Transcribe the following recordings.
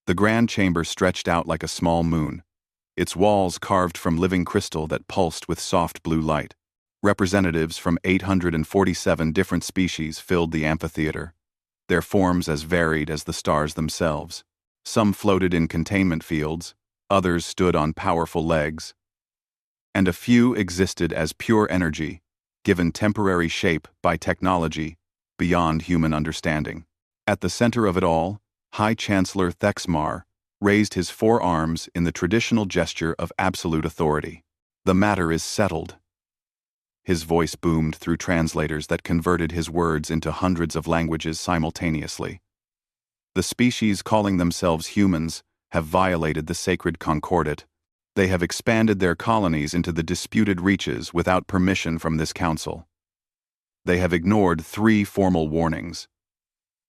The grand chamber stretched out like a small moon, its walls carved from living crystal that pulsed with soft blue light. Representatives from 847 different species filled the amphitheater, their forms as varied as the stars themselves. Some floated in containment fields, others stood on powerful legs, and a few existed as pure energy, given temporary shape by technology beyond human understanding. At the center of it all, High Chancellor Thexmar raised his four arms in the traditional gesture of absolute authority. "The matter is settled." His voice boomed through translators that converted his words into hundreds of languages simultaneously. "The species calling themselves humans have violated the sacred concordat. They have expanded their colonies into the disputed reaches without permission from this council. They have ignored 3 formal warnings.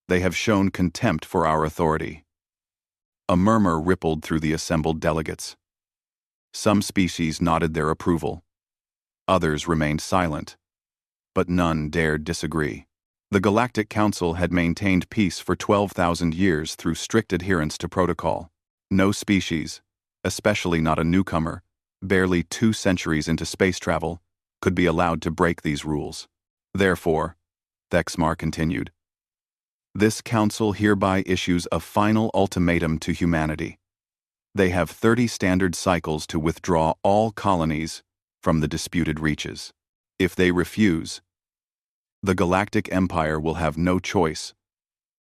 They have shown contempt for our authority." A murmur rippled through the assembled delegates. Some species nodded their approval. Others remained silent, but none dared disagree. The Galactic Council had maintained peace for 12,000 years through strict adherence to protocol. No species, especially not a newcomer, barely 2 centuries into space travel, could be allowed to break these rules. Therefore, Thexmar continued, "This council hereby issues a final ultimatum to humanity. They have 30 standard cycles to withdraw all colonies from the disputed reaches. If they refuse, the Galactic Empire will have no choice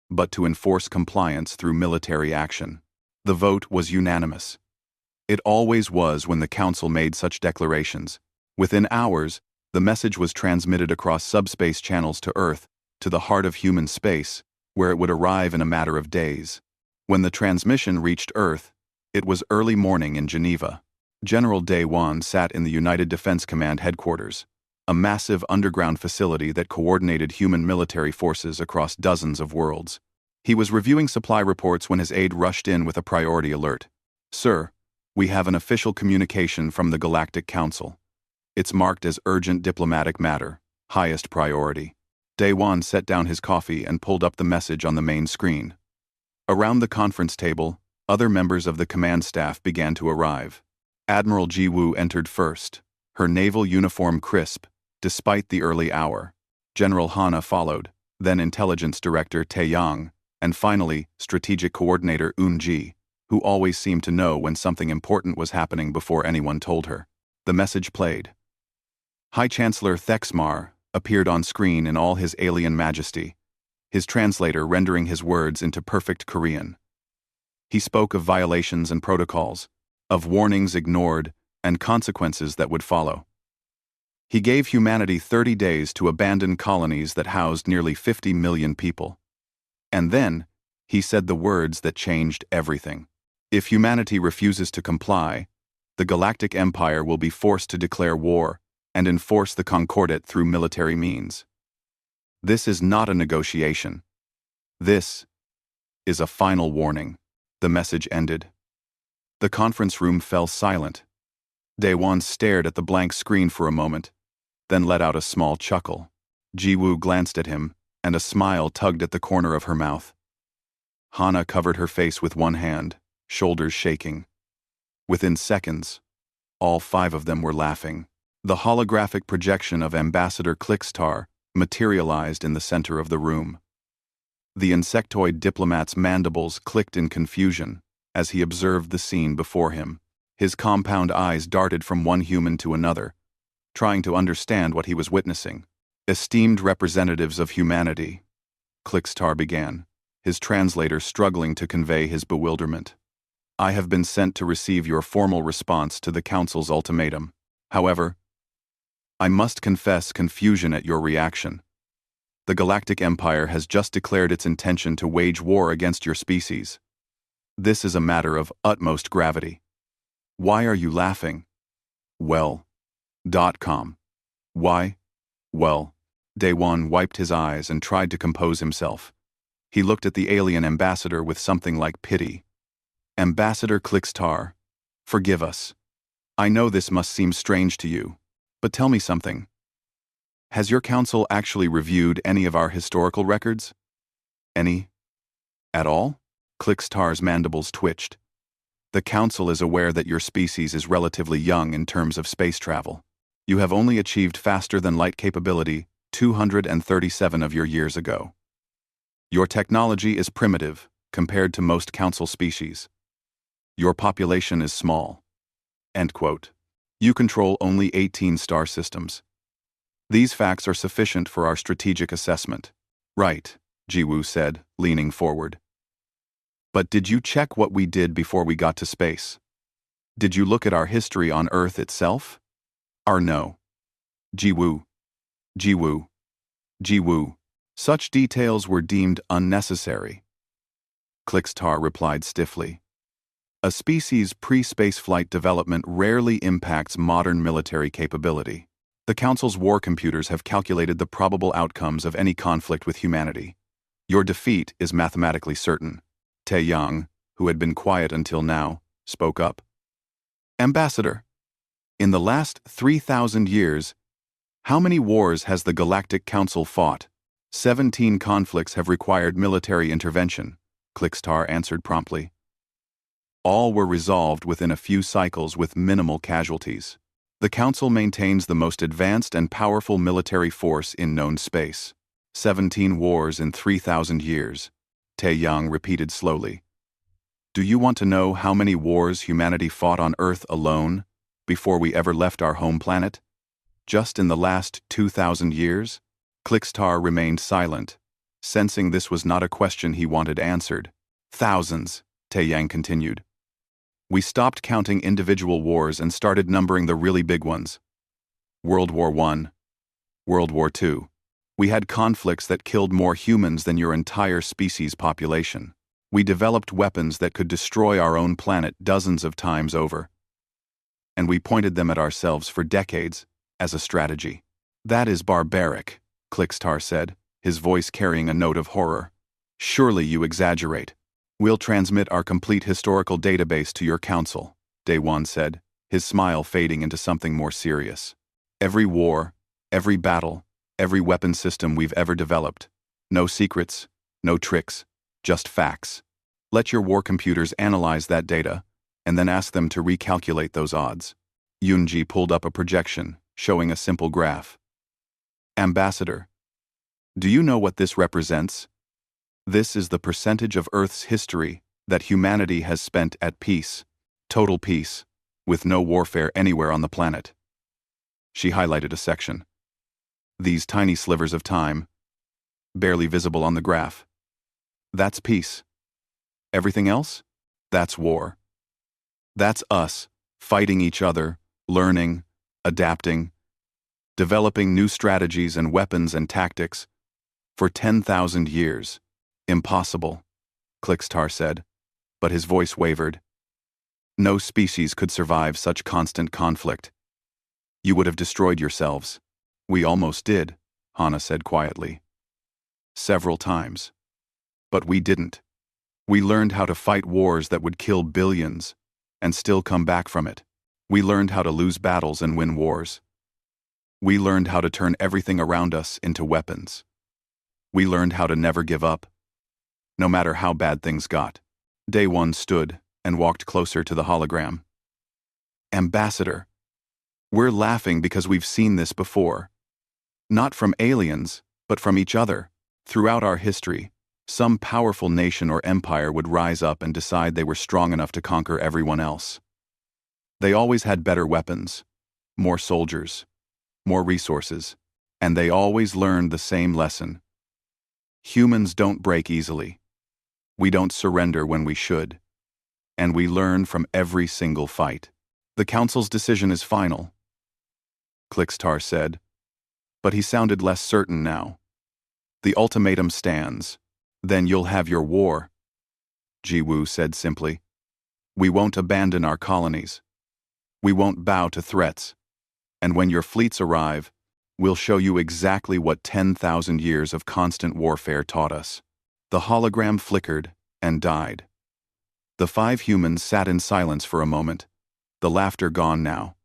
but to enforce compliance through military action." The vote was unanimous. It always was when the Council made such declarations. Within hours, the message was transmitted across subspace channels to Earth, to the heart of human space, where it would arrive in a matter of days. When the transmission reached Earth, it was early morning in Geneva. General Daewon sat in the United Defense Command headquarters, a massive underground facility that coordinated human military forces across dozens of worlds. He was reviewing supply reports when his aide rushed in with a priority alert. "Sir, we have an official communication from the Galactic Council. It's marked as urgent diplomatic matter, highest priority." Daewon set down his coffee and pulled up the message on the main screen. Around the conference table, other members of the command staff began to arrive. Admiral Jiwoo entered first, her naval uniform crisp, despite the early hour. General Hana followed, then Intelligence Director Taeyang, and finally Strategic Coordinator Eun-ji, who always seemed to know when something important was happening before anyone told her. The message played. High Chancellor Thexmar appeared on screen in all his alien majesty, his translator rendering his words into perfect Korean. He spoke of violations and protocols, of warnings ignored, and consequences that would follow. He gave humanity 30 days to abandon colonies that housed nearly 50 million people. And then, he said the words that changed everything. If humanity refuses to comply, the Galactic Empire will be forced to declare war and enforce the Concordat through military means. This is not a negotiation. This is a final warning. The message ended. The conference room fell silent. Daewon stared at the blank screen for a moment, then let out a small chuckle. Jiwoo glanced at him, and a smile tugged at the corner of her mouth. Hana covered her face with one hand, shoulders shaking. Within seconds, all 5 of them were laughing. The holographic projection of Ambassador Clickstar materialized in the center of the room. The insectoid diplomat's mandibles clicked in confusion as he observed the scene before him. His compound eyes darted from one human to another, trying to understand what he was witnessing. "Esteemed representatives of humanity," Clickstar began, his translator struggling to convey his bewilderment. "I have been sent to receive your formal response to the Council's ultimatum. However, I must confess confusion at your reaction. The Galactic Empire has just declared its intention to wage war against your species. This is a matter of utmost gravity. Why are you laughing?" Well.com. Why? Well. Daewon wiped his eyes and tried to compose himself. He looked at the alien ambassador with something like pity. "Ambassador Clickstar, forgive us. I know this must seem strange to you, but tell me something. Has your council actually reviewed any of our historical records? Any? At all?" Clickstar's mandibles twitched. The Council is aware that your species is relatively young in terms of space travel. You have only achieved faster-than-light capability 237 of your years ago. Your technology is primitive compared to most Council species. Your population is small. End quote. You control only 18 star systems. These facts are sufficient for our strategic assessment. Right, Jiwoo said, leaning forward. But did you check what we did before we got to space? Did you look at our history on Earth itself? No. Jiwoo. Jiwoo. Jiwoo. Such details were deemed unnecessary. Clickstar replied stiffly. A species' pre-spaceflight development rarely impacts modern military capability. The Council's war computers have calculated the probable outcomes of any conflict with humanity. Your defeat is mathematically certain. Taeyang, who had been quiet until now, spoke up. Ambassador, in the last 3,000 years, how many wars has the Galactic Council fought? 17 conflicts have required military intervention, Clickstar answered promptly. All were resolved within a few cycles with minimal casualties. The Council maintains the most advanced and powerful military force in known space. 17 wars in 3,000 years, Taeyang repeated slowly. Do you want to know how many wars humanity fought on Earth alone before we ever left our home planet? Just in the last 2,000 years? Clickstar remained silent, sensing this was not a question he wanted answered. Thousands, Taeyang continued. We stopped counting individual wars and started numbering the really big ones. World War I, World War II. We had conflicts that killed more humans than your entire species' population. We developed weapons that could destroy our own planet dozens of times over. And we pointed them at ourselves for decades as a strategy. That is barbaric, Clickstar said, his voice carrying a note of horror. Surely you exaggerate. We'll transmit our complete historical database to your council, Daewon said, his smile fading into something more serious. Every war, every battle, every weapon system we've ever developed. No secrets, no tricks, just facts. Let your war computers analyze that data, and then ask them to recalculate those odds. Yoonji pulled up a projection, showing a simple graph. Ambassador, do you know what this represents? This is the percentage of Earth's history that humanity has spent at peace, total peace, with no warfare anywhere on the planet. She highlighted a section. These tiny slivers of time, barely visible on the graph. That's peace. Everything else? That's war. That's us, fighting each other, learning, adapting, developing new strategies and weapons and tactics. For 10,000 years. Impossible, Clickstar said, but his voice wavered. No species could survive such constant conflict. You would have destroyed yourselves. We almost did, Hana said quietly. Several times. But we didn't. We learned how to fight wars that would kill billions, and still come back from it. We learned how to lose battles and win wars. We learned how to turn everything around us into weapons. We learned how to never give up, no matter how bad things got. Daewon stood and walked closer to the hologram. Ambassador, we're laughing because we've seen this before. Not from aliens, but from each other. Throughout our history, some powerful nation or empire would rise up and decide they were strong enough to conquer everyone else. They always had better weapons, more soldiers, more resources, and they always learned the same lesson. Humans don't break easily. We don't surrender when we should. And we learn from every single fight. The Council's decision is final, Clickstar said, but he sounded less certain now. The ultimatum stands. Then you'll have your war, Jiwoo said simply. We won't abandon our colonies. We won't bow to threats. And when your fleets arrive, we'll show you exactly what 10,000 years of constant warfare taught us. The hologram flickered and died. The 5 humans sat in silence for a moment, the laughter gone now,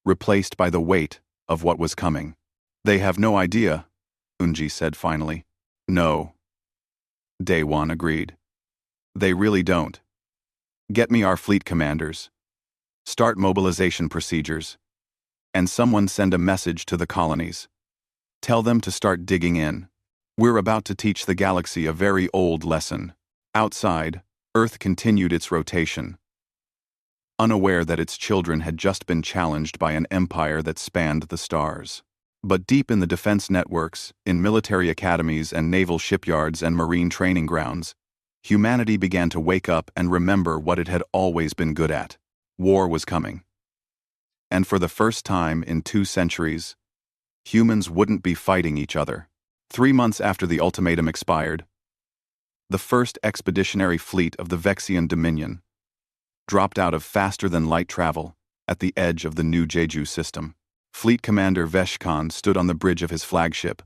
replaced by the weight of what was coming. They have no idea, Unji said finally. No. Daewon agreed. They really don't. Get me our fleet commanders. Start mobilization procedures. And someone send a message to the colonies. Tell them to start digging in. We're about to teach the galaxy a very old lesson. Outside, Earth continued its rotation, unaware that its children had just been challenged by an empire that spanned the stars. But deep in the defense networks, in military academies and naval shipyards and marine training grounds, humanity began to wake up and remember what it had always been good at. War was coming. And for the first time in 2 centuries, humans wouldn't be fighting each other. 3 months after the ultimatum expired, the first expeditionary fleet of the Vexian Dominion dropped out of faster-than-light travel at the edge of the new Jeju system. Fleet Commander Veshkan stood on the bridge of his flagship,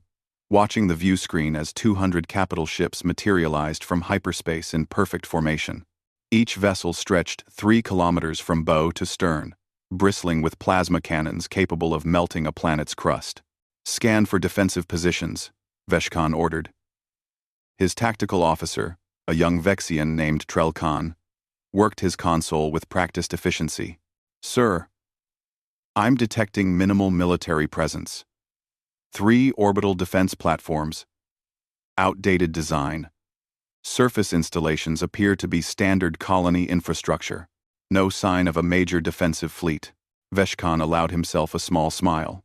watching the view screen as 200 capital ships materialized from hyperspace in perfect formation. Each vessel stretched 3 kilometers from bow to stern, bristling with plasma cannons capable of melting a planet's crust. Scan for defensive positions, Veshkan ordered. His tactical officer, a young Vexian named Trelkan, worked his console with practiced efficiency. Sir, I'm detecting minimal military presence. 3 orbital defense platforms. Outdated design. Surface installations appear to be standard colony infrastructure. No sign of a major defensive fleet. Veshkan allowed himself a small smile.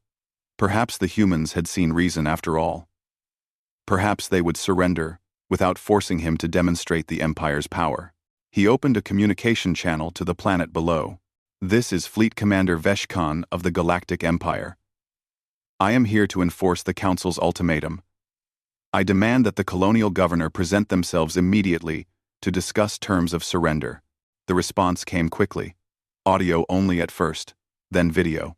Perhaps the humans had seen reason after all. Perhaps they would surrender, without forcing him to demonstrate the Empire's power. He opened a communication channel to the planet below. This is Fleet Commander Veshkan of the Galactic Empire. I am here to enforce the Council's ultimatum. I demand that the colonial governor present themselves immediately to discuss terms of surrender. The response came quickly. Audio only at first, then video.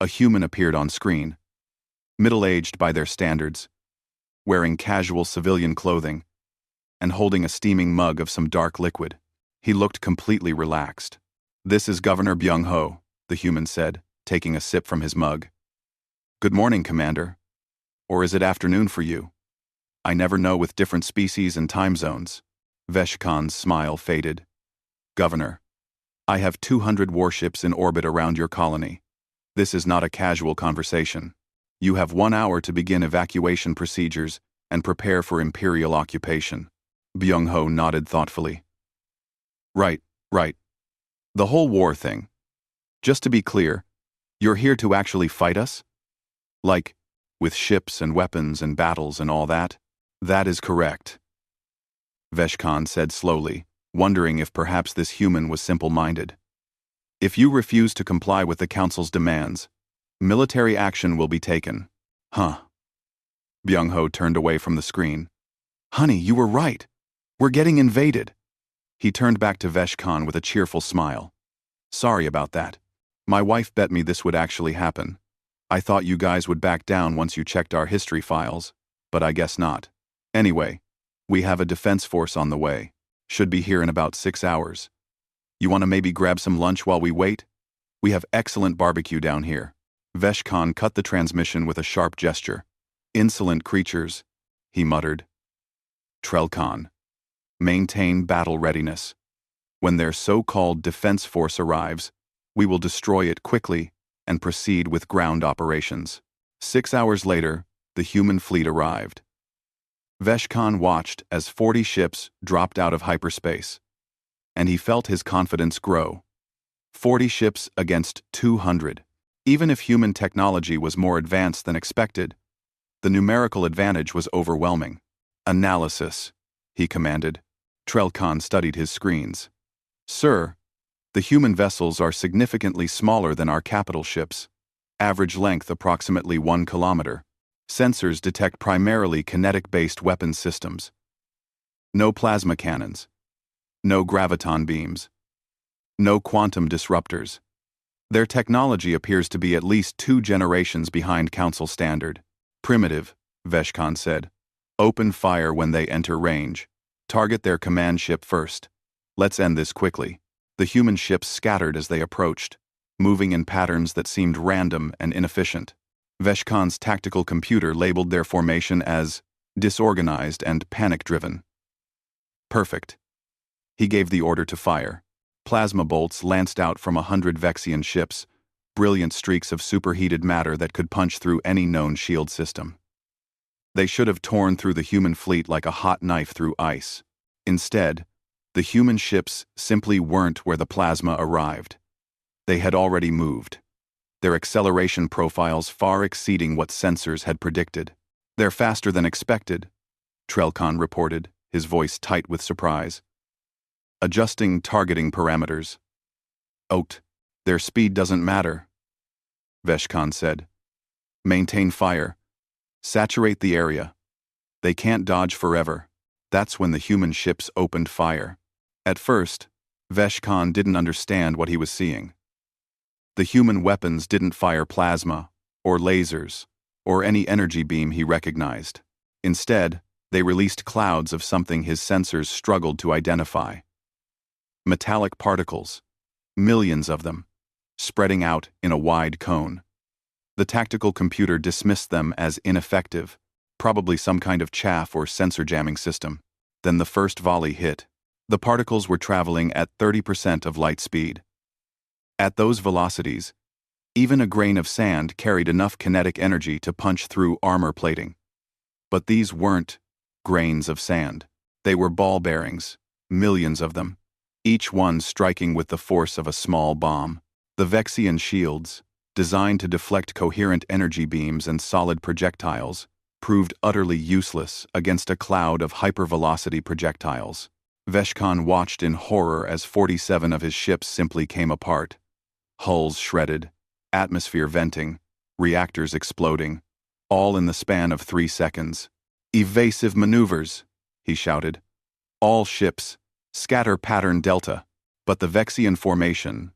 A human appeared on screen, middle-aged by their standards, wearing casual civilian clothing, and holding a steaming mug of some dark liquid. He looked completely relaxed. This is Governor Byung-ho, the human said, taking a sip from his mug. Good morning, Commander. Or is it afternoon for you? I never know with different species and time zones. Veshkan's smile faded. Governor, I have 200 warships in orbit around your colony. This is not a casual conversation. You have 1 hour to begin evacuation procedures and prepare for Imperial occupation. Byung-ho nodded thoughtfully. Right. The whole war thing. Just to be clear, you're here to actually fight us? Like, with ships and weapons and battles and all that? That is correct. Veshkan said slowly, wondering if perhaps this human was simple-minded. If you refuse to comply with the Council's demands, military action will be taken. Huh. Byung-ho turned away from the screen. Honey, you were right. We're getting invaded. He turned back to Veshkan with a cheerful smile. Sorry about that. My wife bet me this would actually happen. I thought you guys would back down once you checked our history files, but I guess not. Anyway, we have a defense force on the way. Should be here in about 6 hours. You want to maybe grab some lunch while we wait? We have excellent barbecue down here. Veshkan cut the transmission with a sharp gesture. Insolent creatures, he muttered. Trelkan. Maintain battle readiness. When their so-called defense force arrives, we will destroy it quickly and proceed with ground operations. 6 hours later, the human fleet arrived. Veshkan watched as 40 ships dropped out of hyperspace, and he felt his confidence grow. 40 ships against 200. Even if human technology was more advanced than expected, the numerical advantage was overwhelming. Analysis, he commanded. Trelkan studied his screens. Sir, the human vessels are significantly smaller than our capital ships. Average length approximately 1 kilometer. Sensors detect primarily kinetic-based weapons systems. No plasma cannons. No graviton beams. No quantum disruptors. Their technology appears to be at least 2 generations behind Council standard. Primitive, Veshkan said. Open fire when they enter range. Target their command ship first. Let's end this quickly. The human ships scattered as they approached, moving in patterns that seemed random and inefficient. Veshkan's tactical computer labeled their formation as disorganized and panic-driven. Perfect. He gave the order to fire. Plasma bolts lanced out from 100 Vexian ships, brilliant streaks of superheated matter that could punch through any known shield system. They should have torn through the human fleet like a hot knife through ice. Instead, the human ships simply weren't where the plasma arrived. They had already moved, their acceleration profiles far exceeding what sensors had predicted. "They're faster than expected," Trelkan reported, his voice tight with surprise. "Adjusting targeting parameters." "Oat, their speed doesn't matter," Veshkan said. "Maintain fire. Saturate the area. They can't dodge forever." That's when the human ships opened fire. At first, Veshkan didn't understand what he was seeing. The human weapons didn't fire plasma, or lasers, or any energy beam he recognized. Instead, they released clouds of something his sensors struggled to identify. Metallic particles, millions of them, spreading out in a wide cone. The tactical computer dismissed them as ineffective, probably some kind of chaff or sensor jamming system. Then the first volley hit. The particles were traveling at 30% of light speed. At those velocities, even a grain of sand carried enough kinetic energy to punch through armor plating. But these weren't grains of sand. They were ball bearings, millions of them, each one striking with the force of a small bomb. The Vexian shields, designed to deflect coherent energy beams and solid projectiles, proved utterly useless against a cloud of hypervelocity projectiles. Veshkan watched in horror as 47 of his ships simply came apart. Hulls shredded, atmosphere venting, reactors exploding, all in the span of 3 seconds. "Evasive maneuvers," he shouted. "All ships, scatter pattern delta." But the Vexian formation,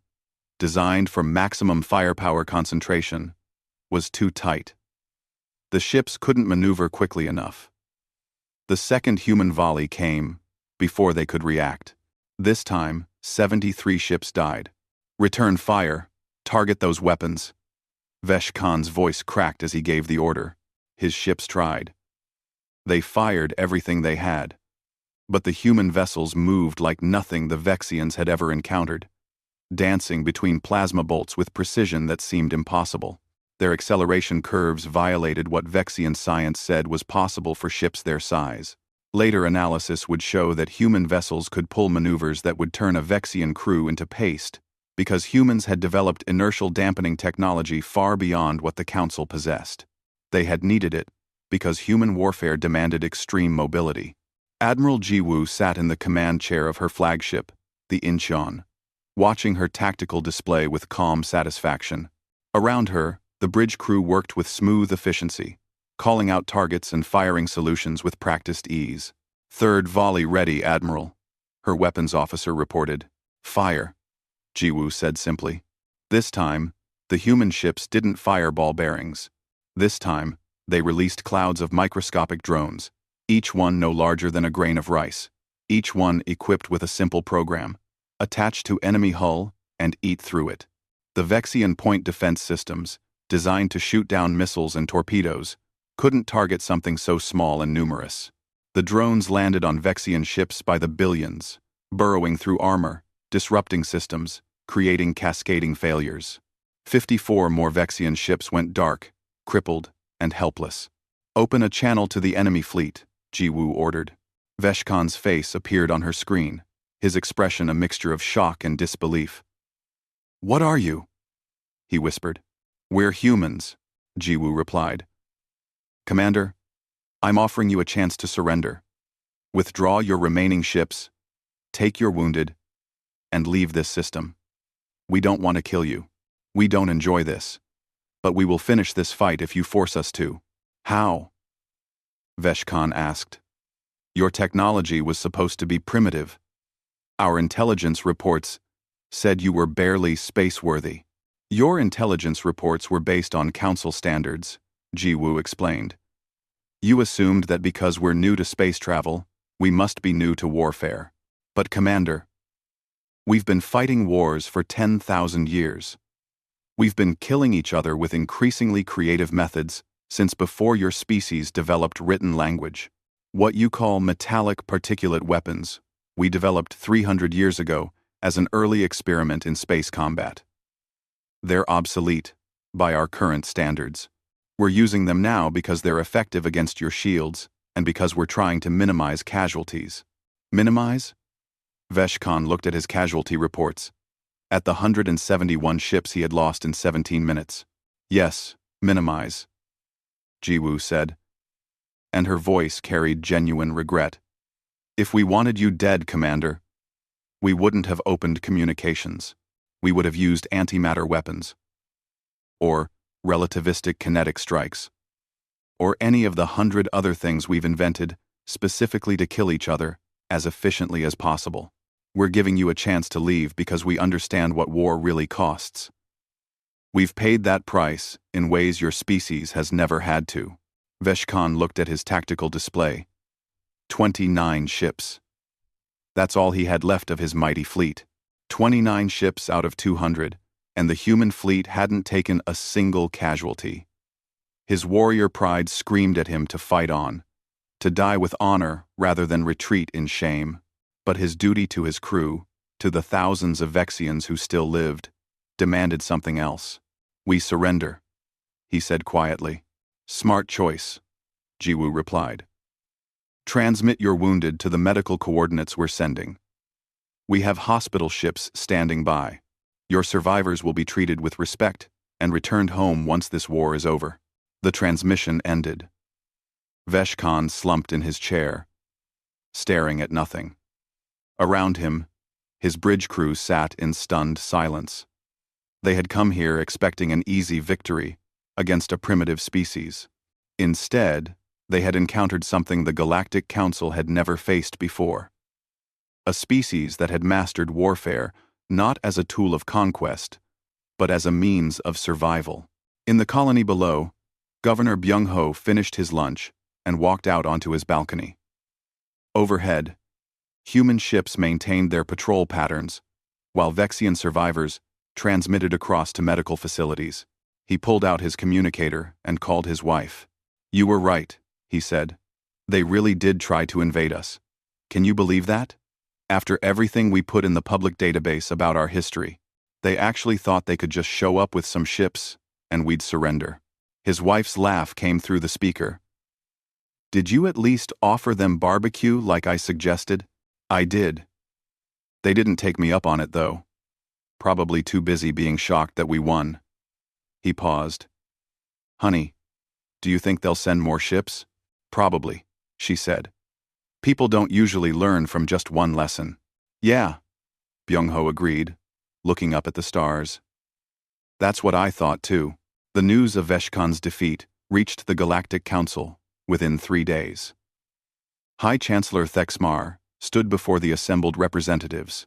designed for maximum firepower concentration, was too tight. The ships couldn't maneuver quickly enough. The second human volley came before they could react. This time, 73 ships died. "Return fire. Target those weapons." Veshkan's voice cracked as he gave the order. His ships tried. They fired everything they had. But the human vessels moved like nothing the Vexians had ever encountered, dancing between plasma bolts with precision that seemed impossible. Their acceleration curves violated what Vexian science said was possible for ships their size. Later analysis would show that human vessels could pull maneuvers that would turn a Vexian crew into paste, because humans had developed inertial dampening technology far beyond what the Council possessed. They had needed it, because human warfare demanded extreme mobility. Admiral Jiwoo sat in the command chair of her flagship, the Incheon, watching her tactical display with calm satisfaction. Around her, the bridge crew worked with smooth efficiency, calling out targets and firing solutions with practiced ease. "Third volley ready, Admiral," her weapons officer reported. "Fire," Jiwoo said simply. This time, the human ships didn't fire ball bearings. This time, they released clouds of microscopic drones, each one no larger than a grain of rice, each one equipped with a simple program: attach to enemy hull and eat through it. The Vexian point defense systems, designed to shoot down missiles and torpedoes, couldn't target something so small and numerous. The drones landed on Vexian ships by the billions, burrowing through armor, disrupting systems, creating cascading failures. 54 more Vexian ships went dark, crippled, and helpless. "Open a channel to the enemy fleet," Jiwoo ordered. Veshkan's face appeared on her screen, his expression a mixture of shock and disbelief. "What are you?" he whispered. "We're humans," Jiwoo replied. "Commander, I'm offering you a chance to surrender. Withdraw your remaining ships, take your wounded, and leave this system. We don't want to kill you. We don't enjoy this. But we will finish this fight if you force us to." "How?" Veshkan asked. "Your technology was supposed to be primitive. Our intelligence reports said you were barely space-worthy." "Your intelligence reports were based on Council standards," Jiwoo explained. "You assumed that because we're new to space travel, we must be new to warfare. But Commander, we've been fighting wars for 10,000 years. We've been killing each other with increasingly creative methods since before your species developed written language. What you call metallic particulate weapons we developed 300 years ago as an early experiment in space combat. They're obsolete by our current standards. We're using them now because they're effective against your shields and because we're trying to minimize casualties. Minimize? Veshkan looked at his casualty reports, at the 171 ships he had lost in 17 minutes. Yes, minimize, Jiwoo said, and her voice carried genuine regret. If we wanted you dead, Commander, we wouldn't have opened communications. We would have used antimatter weapons, or relativistic kinetic strikes, or any of the 100 other things we've invented specifically to kill each other as efficiently as possible. We're giving you a chance to leave because we understand what war really costs. We've paid that price in ways your species has never had to. Veshkan looked at his tactical display. 29 ships. That's all he had left of his mighty fleet. 29 ships out of 200, and the human fleet hadn't taken a single casualty. His warrior pride screamed at him to fight on, to die with honor rather than retreat in shame. But his duty to his crew, to the thousands of Vexians who still lived, demanded something else. We surrender, he said quietly. Smart choice, Jiwoo replied. Transmit your wounded to the medical coordinates we're sending. We have hospital ships standing by. Your survivors will be treated with respect and returned home once this war is over. The transmission ended. Veshkan slumped in his chair, staring at nothing. Around him, his bridge crew sat in stunned silence. They had come here expecting an easy victory against a primitive species. Instead, they had encountered something the Galactic Council had never faced before. A species that had mastered warfare not as a tool of conquest, but as a means of survival. In the colony below, Governor Byung-ho finished his lunch and walked out onto his balcony. Overhead, human ships maintained their patrol patterns, while Vexian survivors transmitted across to medical facilities. He pulled out his communicator and called his wife. You were right, he said. They really did try to invade us. Can you believe that? After everything we put in the public database about our history, they actually thought they could just show up with some ships and we'd surrender. His wife's laugh came through the speaker. Did you at least offer them barbecue like I suggested? I did. They didn't take me up on it, though. Probably too busy being shocked that we won. He paused. Honey, do you think they'll send more ships? Probably, she said. People don't usually learn from just one lesson. Yeah, Byung-ho agreed, looking up at the stars. That's what I thought, too. The news of Veshkan's defeat reached the Galactic Council within 3 days. High Chancellor Thexmar stood before the assembled representatives,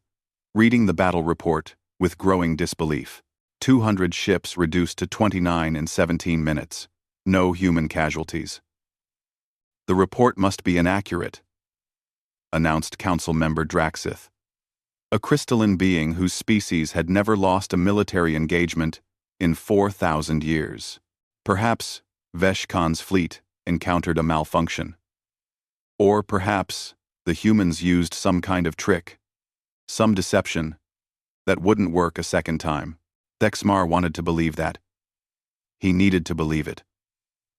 reading the battle report with growing disbelief. 200 ships reduced to 29 in 17 minutes. No human casualties. The report must be inaccurate, announced Council Member Draxith, a crystalline being whose species had never lost a military engagement in 4,000 years. Perhaps Veshkan's fleet encountered a malfunction. Or perhaps the humans used some kind of trick, some deception, that wouldn't work a second time. Thexmar wanted to believe that. He needed to believe it.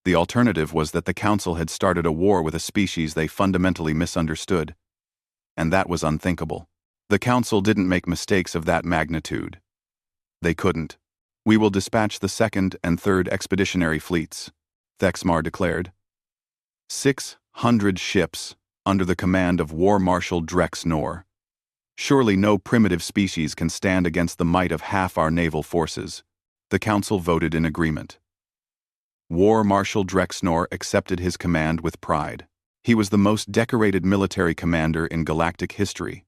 The alternative was that the Council had started a war with a species they fundamentally misunderstood, and that was unthinkable. The Council didn't make mistakes of that magnitude. They couldn't. We will dispatch the 2nd and 3rd expeditionary fleets, Thexmar declared. 600 ships under the command of War Marshal Drex Nor. Surely no primitive species can stand against the might of half our naval forces. The Council voted in agreement. War Marshal Drex Nor accepted his command with pride. He was the most decorated military commander in galactic history.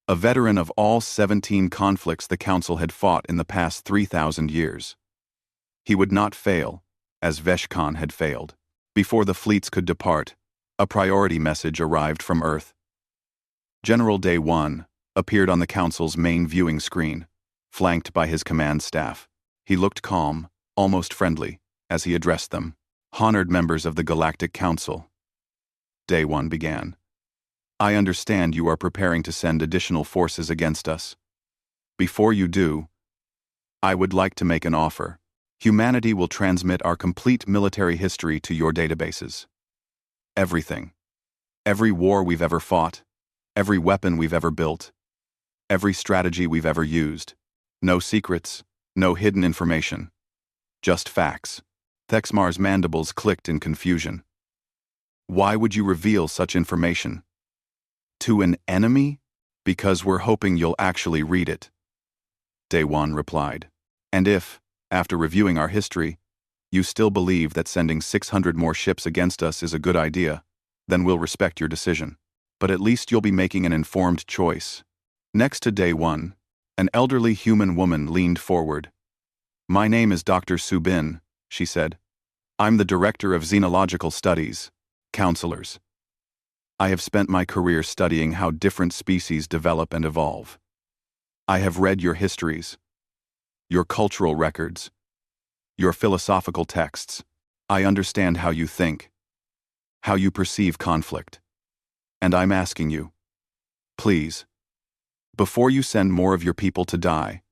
A veteran of all 17 conflicts the Council had fought in the past 3,000 years. He would not fail, as Veshkan had failed. Before the fleets could depart, a priority message arrived from Earth. General Day 1 appeared on the Council's main viewing screen, flanked by his command staff. He looked calm, almost friendly, as he addressed them. Honored members of the Galactic Council. Day 1 began. I understand you are preparing to send additional forces against us. Before you do, I would like to make an offer. Humanity will transmit our complete military history to your databases. Everything. Every war we've ever fought, every weapon we've ever built, every strategy we've ever used. No secrets, no hidden information. Just facts. Thexmar's mandibles clicked in confusion. Why would you reveal such information? To an enemy? Because we're hoping you'll actually read it. Daewon replied. And if, after reviewing our history, you still believe that sending 600 more ships against us is a good idea, then we'll respect your decision. But at least you'll be making an informed choice. Next to Daewon, an elderly human woman leaned forward. My name is Dr. Subin, she said. I'm the director of Xenological Studies, Counselors. I have spent my career studying how different species develop and evolve. I have read your histories, your cultural records, your philosophical texts. I understand how you think, how you perceive conflict. And I'm asking you, please, before you send more of your people to die,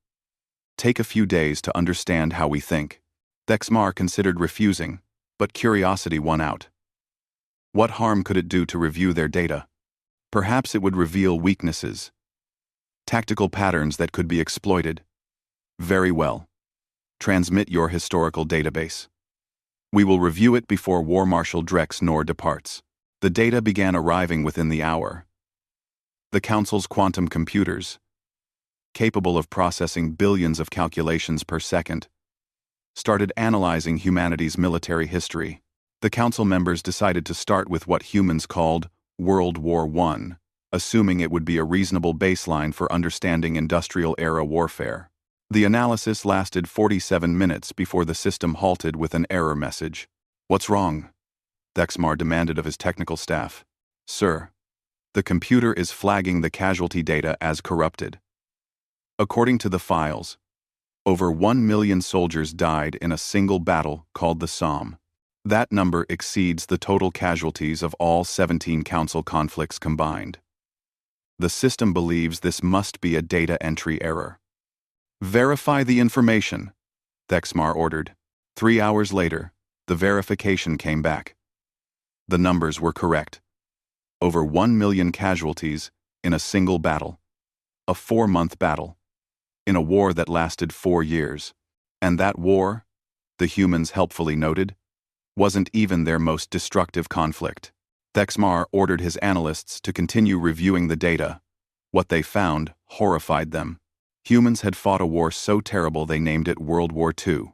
take a few days to understand how we think. Thexmar considered refusing, but curiosity won out. What harm could it do to review their data? Perhaps it would reveal weaknesses, tactical patterns that could be exploited. Very well. Transmit your historical database. We will review it before War Marshal Drex Nor departs. The data began arriving within the hour. The Council's quantum computers, capable of processing billions of calculations per second, started analyzing humanity's military history. The Council members decided to start with what humans called World War I, assuming it would be a reasonable baseline for understanding industrial-era warfare. The analysis lasted 47 minutes before the system halted with an error message. What's wrong? Thexmar demanded of his technical staff. Sir, the computer is flagging the casualty data as corrupted. According to the files, over 1 million soldiers died in a single battle called the Somme. That number exceeds the total casualties of all 17 Council conflicts combined. The system believes this must be a data entry error. Verify the information, Thexmar ordered. 3 hours later, the verification came back. The numbers were correct. Over 1 million casualties in a single battle. A 4-month battle. In a war that lasted 4 years. And that war, the humans helpfully noted, wasn't even their most destructive conflict. Thexmar ordered his analysts to continue reviewing the data. What they found horrified them. Humans had fought a war so terrible they named it World War II.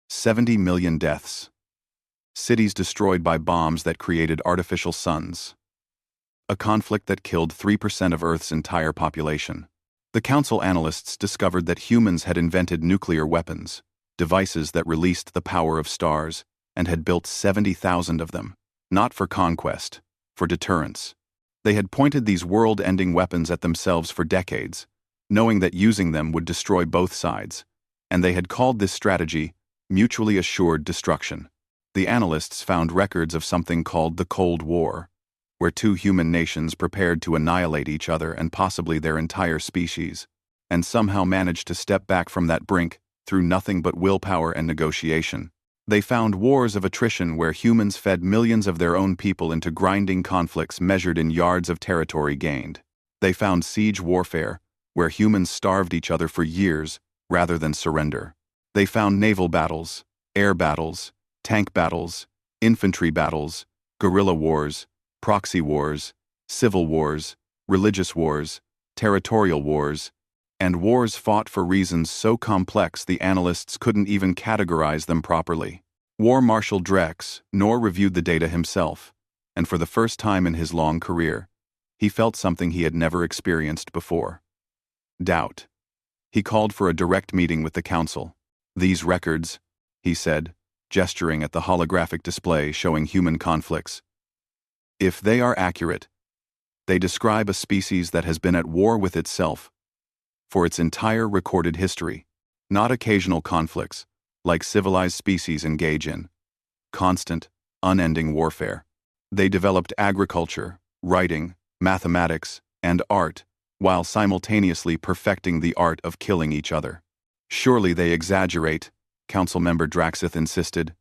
70 million deaths. Cities destroyed by bombs that created artificial suns. A conflict that killed 3% of Earth's entire population. The Council analysts discovered that humans had invented nuclear weapons, devices that released the power of stars, and had built 70,000 of them. Not for conquest, for deterrence. They had pointed these world-ending weapons at themselves for decades, knowing that using them would destroy both sides, and they had called this strategy mutually assured destruction. The analysts found records of something called the Cold War, where 2 human nations prepared to annihilate each other and possibly their entire species, and somehow managed to step back from that brink through nothing but willpower and negotiation. They found wars of attrition where humans fed millions of their own people into grinding conflicts measured in yards of territory gained. They found siege warfare, where humans starved each other for years rather than surrender. They found naval battles, air battles, tank battles, infantry battles, guerrilla wars, proxy wars, civil wars, religious wars, territorial wars, and wars fought for reasons so complex the analysts couldn't even categorize them properly. War Marshal Drex Nor reviewed the data himself, and for the first time in his long career, he felt something he had never experienced before. Doubt. He called for a direct meeting with the Council. These records, he said, gesturing at the holographic display showing human conflicts. If they are accurate, they describe a species that has been at war with itself for its entire recorded history, not occasional conflicts, like civilized species engage in. Constant, unending warfare. They developed agriculture, writing, mathematics, and art, while simultaneously perfecting the art of killing each other. Surely they exaggerate, Council Member Draxith insisted.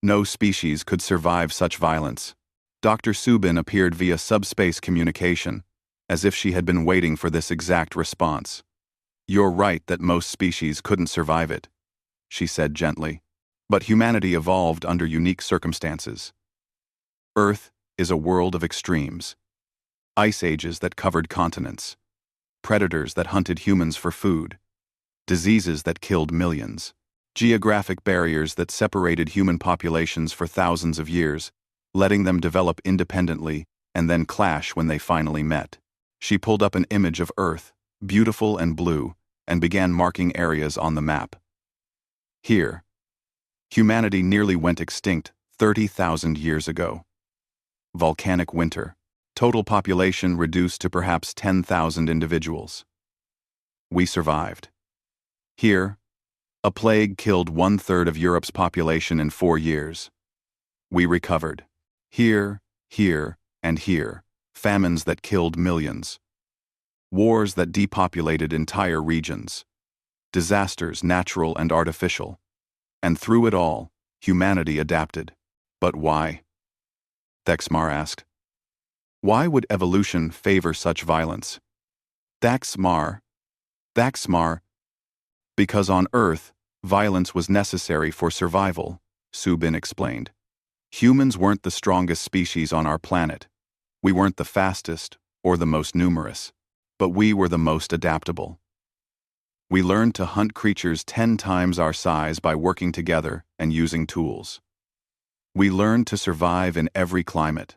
No species could survive such violence. Dr. Subin appeared via subspace communication, as if she had been waiting for this exact response. You're right that most species couldn't survive it, she said gently. But humanity evolved under unique circumstances. Earth is a world of extremes. Ice ages that covered continents. Predators that hunted humans for food. Diseases that killed millions. Geographic barriers that separated human populations for thousands of years, letting them develop independently and then clash when they finally met. She pulled up an image of Earth, beautiful and blue, and began marking areas on the map. Here, humanity nearly went extinct 30,000 years ago. Volcanic winter. Total population reduced to perhaps 10,000 individuals. We survived. Here, a plague killed 1/3 of Europe's population in 4 years. We recovered. Here, and here, famines that killed millions. Wars that depopulated entire regions. Disasters, natural and artificial. And through it all, humanity adapted. But why? Thexmar asked. Why would evolution favor such violence? Thexmar. Because on Earth, violence was necessary for survival, Subin explained. Humans weren't the strongest species on our planet. We weren't the fastest or the most numerous, but we were the most adaptable. We learned to hunt creatures 10 times our size by working together and using tools. We learned to survive in every climate,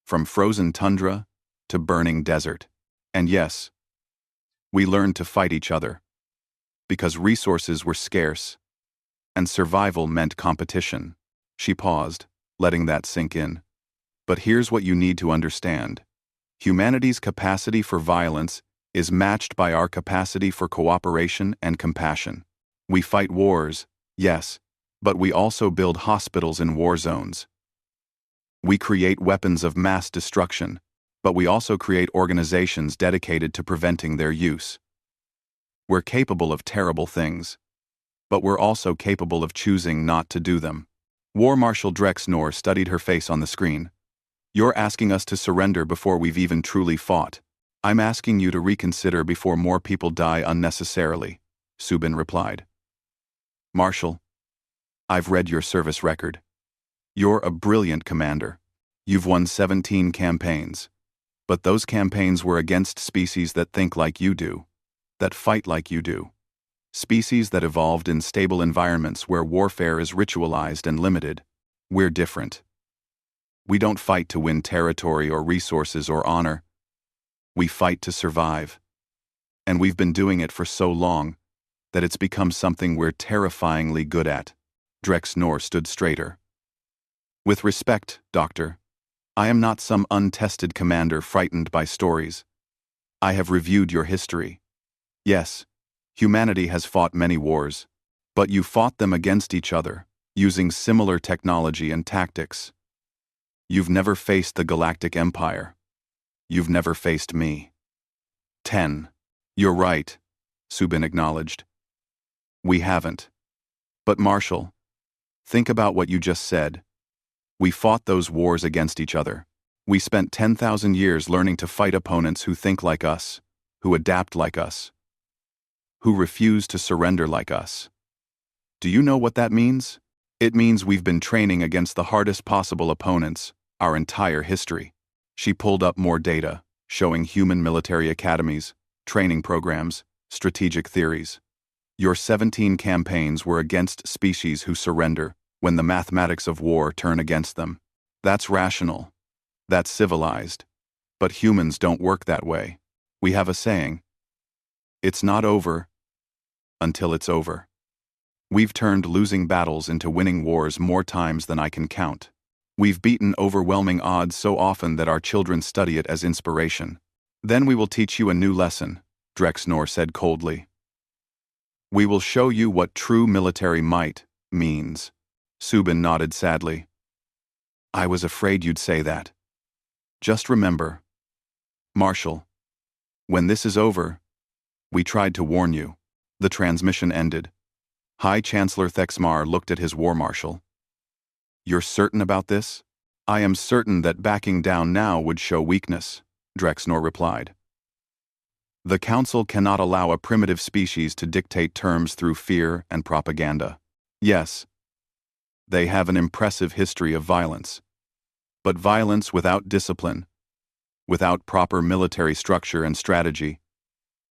from frozen tundra to burning desert. And yes, we learned to fight each other, because resources were scarce, and survival meant competition. She paused, letting that sink in. But here's what you need to understand. Humanity's capacity for violence is matched by our capacity for cooperation and compassion. We fight wars, yes, but we also build hospitals in war zones. We create weapons of mass destruction, but we also create organizations dedicated to preventing their use. We're capable of terrible things, but we're also capable of choosing not to do them. War Marshal Drexnor studied her face on the screen. You're asking us to surrender before we've even truly fought. I'm asking you to reconsider before more people die unnecessarily, Subin replied. Marshal, I've read your service record. You're a brilliant commander. You've won 17 campaigns. But those campaigns were against species that think like you do, that fight like you do. Species that evolved in stable environments where warfare is ritualized and limited. We're different. We don't fight to win territory or resources or honor. We fight to survive. And we've been doing it for so long that it's become something we're terrifyingly good at. Drexnor stood straighter. With respect, Doctor, I am not some untested commander frightened by stories. I have reviewed your history. Yes, humanity has fought many wars, but you fought them against each other, using similar technology and tactics. You've never faced the Galactic Empire. You've never faced me. 10. You're right, Subin acknowledged. We haven't. But Marshal, think about what you just said. We fought those wars against each other. We spent 10,000 years learning to fight opponents who think like us, who adapt like us, who refuse to surrender like us. Do you know what that means? It means we've been training against the hardest possible opponents our entire history. She pulled up more data, showing human military academies, training programs, strategic theories. Your 17 campaigns were against species who surrender when the mathematics of war turn against them. That's rational. That's civilized. But humans don't work that way. We have a saying. It's not over until it's over. We've turned losing battles into winning wars more times than I can count. We've beaten overwhelming odds so often that our children study it as inspiration. Then we will teach you a new lesson, Drexnor said coldly. We will show you what true military might means. Subin nodded sadly. I was afraid you'd say that. Just remember, Marshal, when this is over, we tried to warn you. The transmission ended. High Chancellor Thexmar looked at his war marshal. You're certain about this? I am certain that backing down now would show weakness, Drexnor replied. The Council cannot allow a primitive species to dictate terms through fear and propaganda. Yes, they have an impressive history of violence. But violence without discipline, without proper military structure and strategy,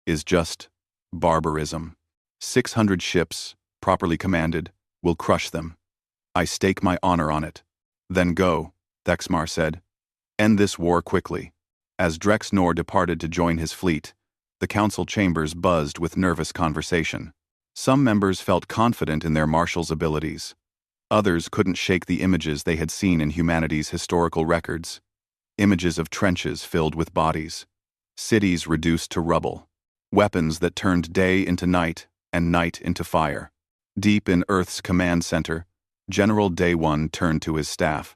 is just barbarism. 600 ships, properly commanded, will crush them. I stake my honor on it. Then go, Thexmar said. End this war quickly. As Drexnor departed to join his fleet, the council chambers buzzed with nervous conversation. Some members felt confident in their marshal's abilities. Others couldn't shake the images they had seen in humanity's historical records. Images of trenches filled with bodies, cities reduced to rubble, weapons that turned day into night and night into fire. Deep in Earth's command center, General Day One turned to his staff.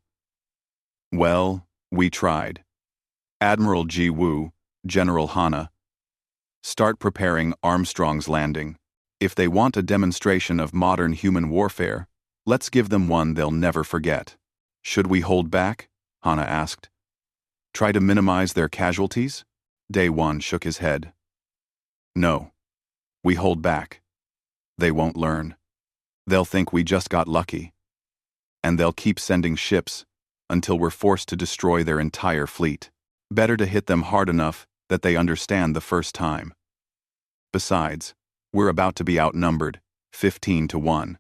Well, we tried. Admiral Ji Woo, General Hana, start preparing Armstrong's landing. If they want a demonstration of modern human warfare, let's give them one they'll never forget. Should we hold back? Hana asked. Try to minimize their casualties? Day One shook his head. No. We hold back. They won't learn. They'll think we just got lucky. And they'll keep sending ships until we're forced to destroy their entire fleet. Better to hit them hard enough that they understand the first time. Besides, we're about to be outnumbered, 15-1.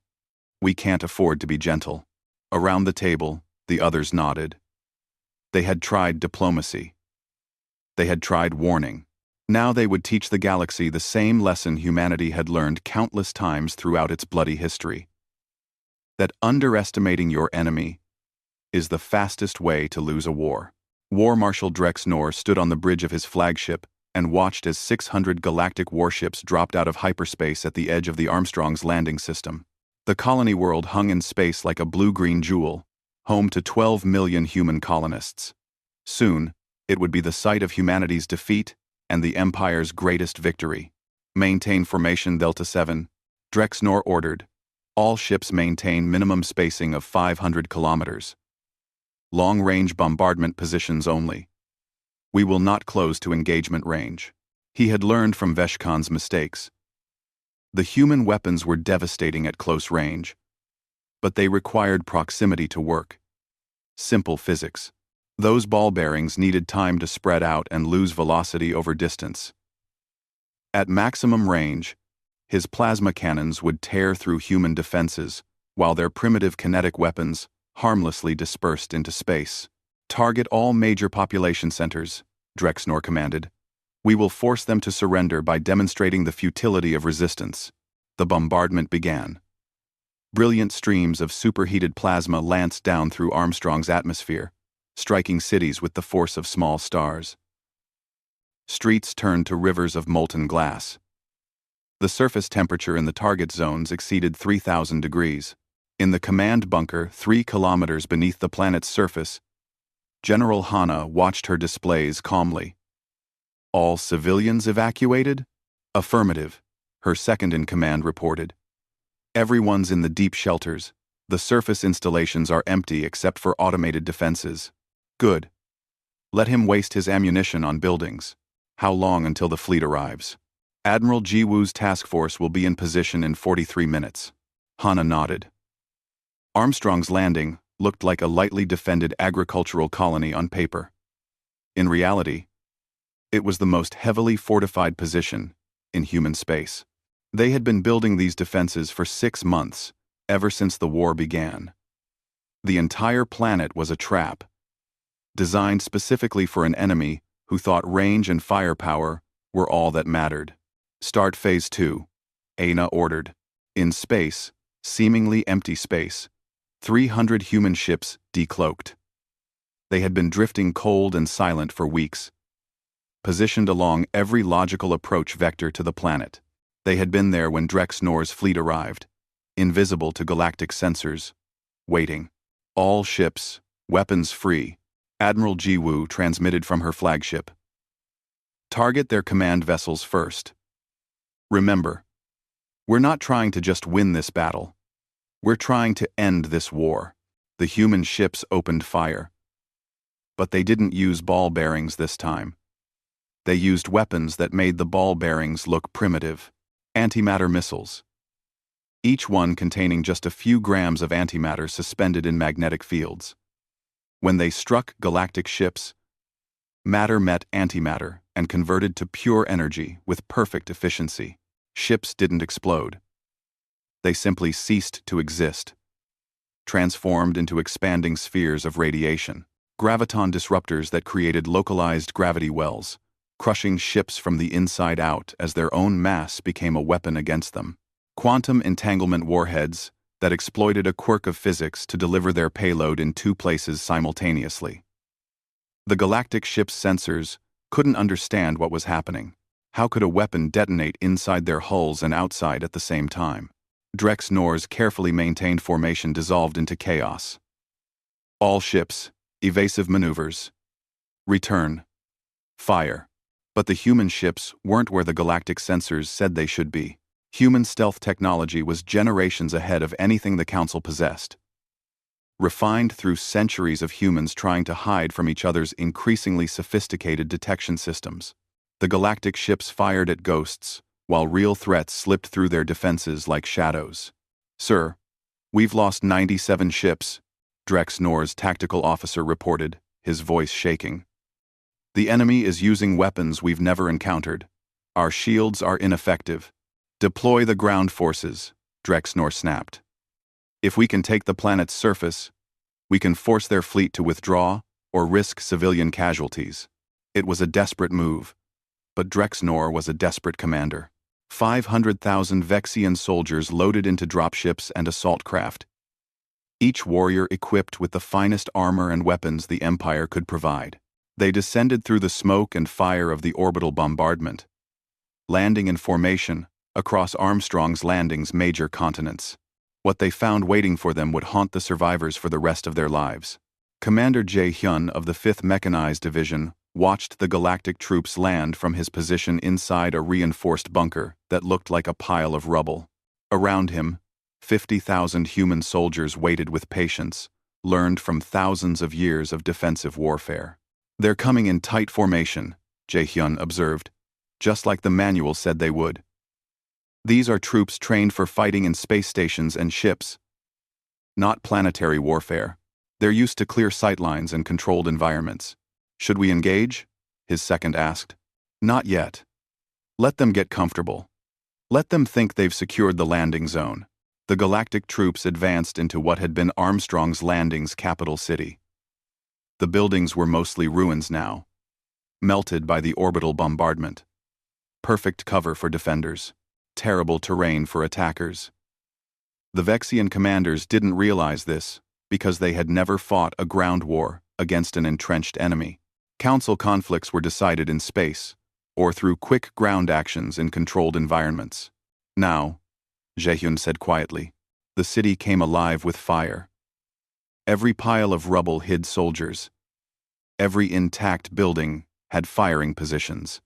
We can't afford to be gentle. Around the table, the others nodded. They had tried diplomacy. They had tried warning. Now they would teach the galaxy the same lesson humanity had learned countless times throughout its bloody history. That underestimating your enemy is the fastest way to lose a war. War Marshal Drexnor stood on the bridge of his flagship and watched as 600 galactic warships dropped out of hyperspace at the edge of the Armstrong's landing system. The colony world hung in space like a blue-green jewel, home to 12 million human colonists. Soon, it would be the site of humanity's defeat and the Empire's greatest victory. Maintain formation Delta 7, Drexnor ordered. All ships maintain minimum spacing of 500 kilometers. Long-range bombardment positions only. We will not close to engagement range. He had learned from Veshkan's mistakes. The human weapons were devastating at close range, but they required proximity to work. Simple physics. Those ball bearings needed time to spread out and lose velocity over distance. At maximum range, his plasma cannons would tear through human defenses, while their primitive kinetic weapons harmlessly dispersed into space. Target all major population centers, Drexnor commanded. We will force them to surrender by demonstrating the futility of resistance. The bombardment began. Brilliant streams of superheated plasma lanced down through Armstrong's atmosphere, striking cities with the force of small stars. Streets turned to rivers of molten glass. The surface temperature in the target zones exceeded 3,000 degrees. In the command bunker 3 kilometers beneath the planet's surface, General Hana watched her displays calmly. All civilians evacuated? Affirmative, her second-in-command reported. Everyone's in the deep shelters. The surface installations are empty except for automated defenses. Good. Let him waste his ammunition on buildings. How long until the fleet arrives? Admiral Ji Woo's task force will be in position in 43 minutes. Hana nodded. Armstrong's landing looked like a lightly defended agricultural colony on paper. In reality, it was the most heavily fortified position in human space. They had been building these defenses for 6 months, ever since the war began. The entire planet was a trap, designed specifically for an enemy who thought range and firepower were all that mattered. Start Phase 2, Aina ordered. In space, seemingly empty space, 300 human ships decloaked. They had been drifting cold and silent for weeks, positioned along every logical approach vector to the planet. They had been there when Drexnor's fleet arrived, invisible to galactic sensors, waiting. All ships, weapons free, Admiral Ji Woo transmitted from her flagship. Target their command vessels first. Remember, we're not trying to just win this battle. We're trying to end this war. The human ships opened fire. But they didn't use ball bearings this time. They used weapons that made the ball bearings look primitive. Antimatter missiles. Each one containing just a few grams of antimatter suspended in magnetic fields. When they struck galactic ships, matter met antimatter and converted to pure energy with perfect efficiency. Ships didn't explode. They simply ceased to exist, transformed into expanding spheres of radiation, graviton disruptors that created localized gravity wells, crushing ships from the inside out as their own mass became a weapon against them. Quantum entanglement warheads that exploited a quirk of physics to deliver their payload in two places simultaneously. The galactic ship's sensors couldn't understand what was happening. How could a weapon detonate inside their hulls and outside at the same time? Drex Nor's carefully maintained formation dissolved into chaos. All ships, evasive maneuvers. Return. Fire. But the human ships weren't where the galactic sensors said they should be. Human stealth technology was generations ahead of anything the Council possessed. Refined through centuries of humans trying to hide from each other's increasingly sophisticated detection systems. The galactic ships fired at ghosts, while real threats slipped through their defenses like shadows. "Sir, we've lost 97 ships," Drex Nor's tactical officer reported, his voice shaking. "The enemy is using weapons we've never encountered. Our shields are ineffective. Deploy the ground forces," Drex Nor snapped. "If we can take the planet's surface, we can force their fleet to withdraw or risk civilian casualties." It was a desperate move, but Drex Nor was a desperate commander. 500,000 Vexian soldiers loaded into dropships and assault craft, each warrior equipped with the finest armor and weapons the Empire could provide. They descended through the smoke and fire of the orbital bombardment, landing in formation across Armstrong's Landing's major continents. What they found waiting for them would haunt the survivors for the rest of their lives. Commander Jae-hyun of the 5th Mechanized Division watched the galactic troops land from his position inside a reinforced bunker that looked like a pile of rubble. Around him, 50,000 human soldiers waited with patience, learned from thousands of years of defensive warfare. "They're coming in tight formation," Jae-hyun observed, "just like the manual said they would. These are troops trained for fighting in space stations and ships, not planetary warfare. They're used to clear sightlines and controlled environments. Should we engage?" his second asked. "Not yet. Let them get comfortable. Let them think they've secured the landing zone." The galactic troops advanced into what had been Armstrong's Landing's capital city. The buildings were mostly ruins now, melted by the orbital bombardment. Perfect cover for defenders, terrible terrain for attackers. The Vexian commanders didn't realize this because they had never fought a ground war against an entrenched enemy. Council conflicts were decided in space, or through quick ground actions in controlled environments. Now, Jae-hyun said quietly, the city came alive with fire. Every pile of rubble hid soldiers. Every intact building had firing positions.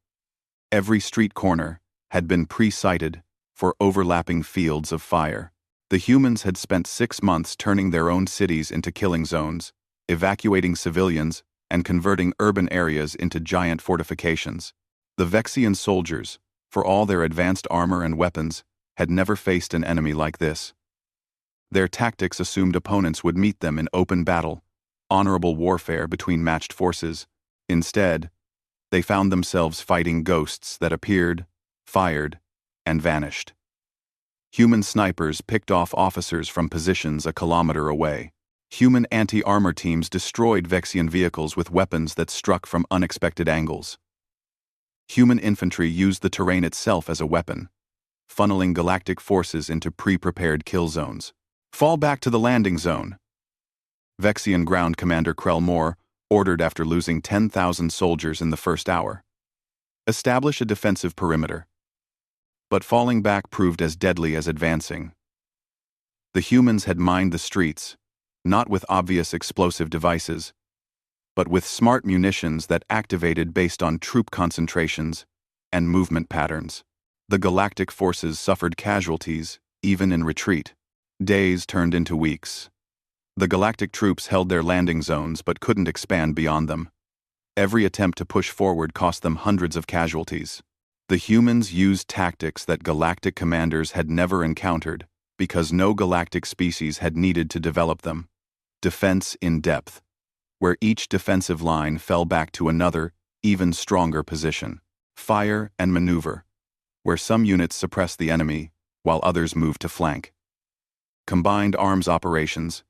Every street corner had been pre-sighted for overlapping fields of fire. The humans had spent 6 months turning their own cities into killing zones, evacuating civilians, and converting urban areas into giant fortifications. The Vexian soldiers, for all their advanced armor and weapons, had never faced an enemy like this. Their tactics assumed opponents would meet them in open battle, honorable warfare between matched forces. Instead, they found themselves fighting ghosts that appeared, fired, and vanished. Human snipers picked off officers from positions a kilometer away. Human anti-armor teams destroyed Vexian vehicles with weapons that struck from unexpected angles. Human infantry used the terrain itself as a weapon, funneling galactic forces into pre-prepared kill zones. "Fall back to the landing zone," Vexian Ground Commander Krell Moore ordered after losing 10,000 soldiers in the first hour. "Establish a defensive perimeter." But falling back proved as deadly as advancing. The humans had mined the streets, not with obvious explosive devices, but with smart munitions that activated based on troop concentrations and movement patterns. The galactic forces suffered casualties, even in retreat. Days turned into weeks. The galactic troops held their landing zones but couldn't expand beyond them. Every attempt to push forward cost them hundreds of casualties. The humans used tactics that galactic commanders had never encountered because no galactic species had needed to develop them. Defense in depth, where each defensive line fell back to another, even stronger position. Fire and maneuver, where some units suppressed the enemy while others moved to flank. Combined arms operations,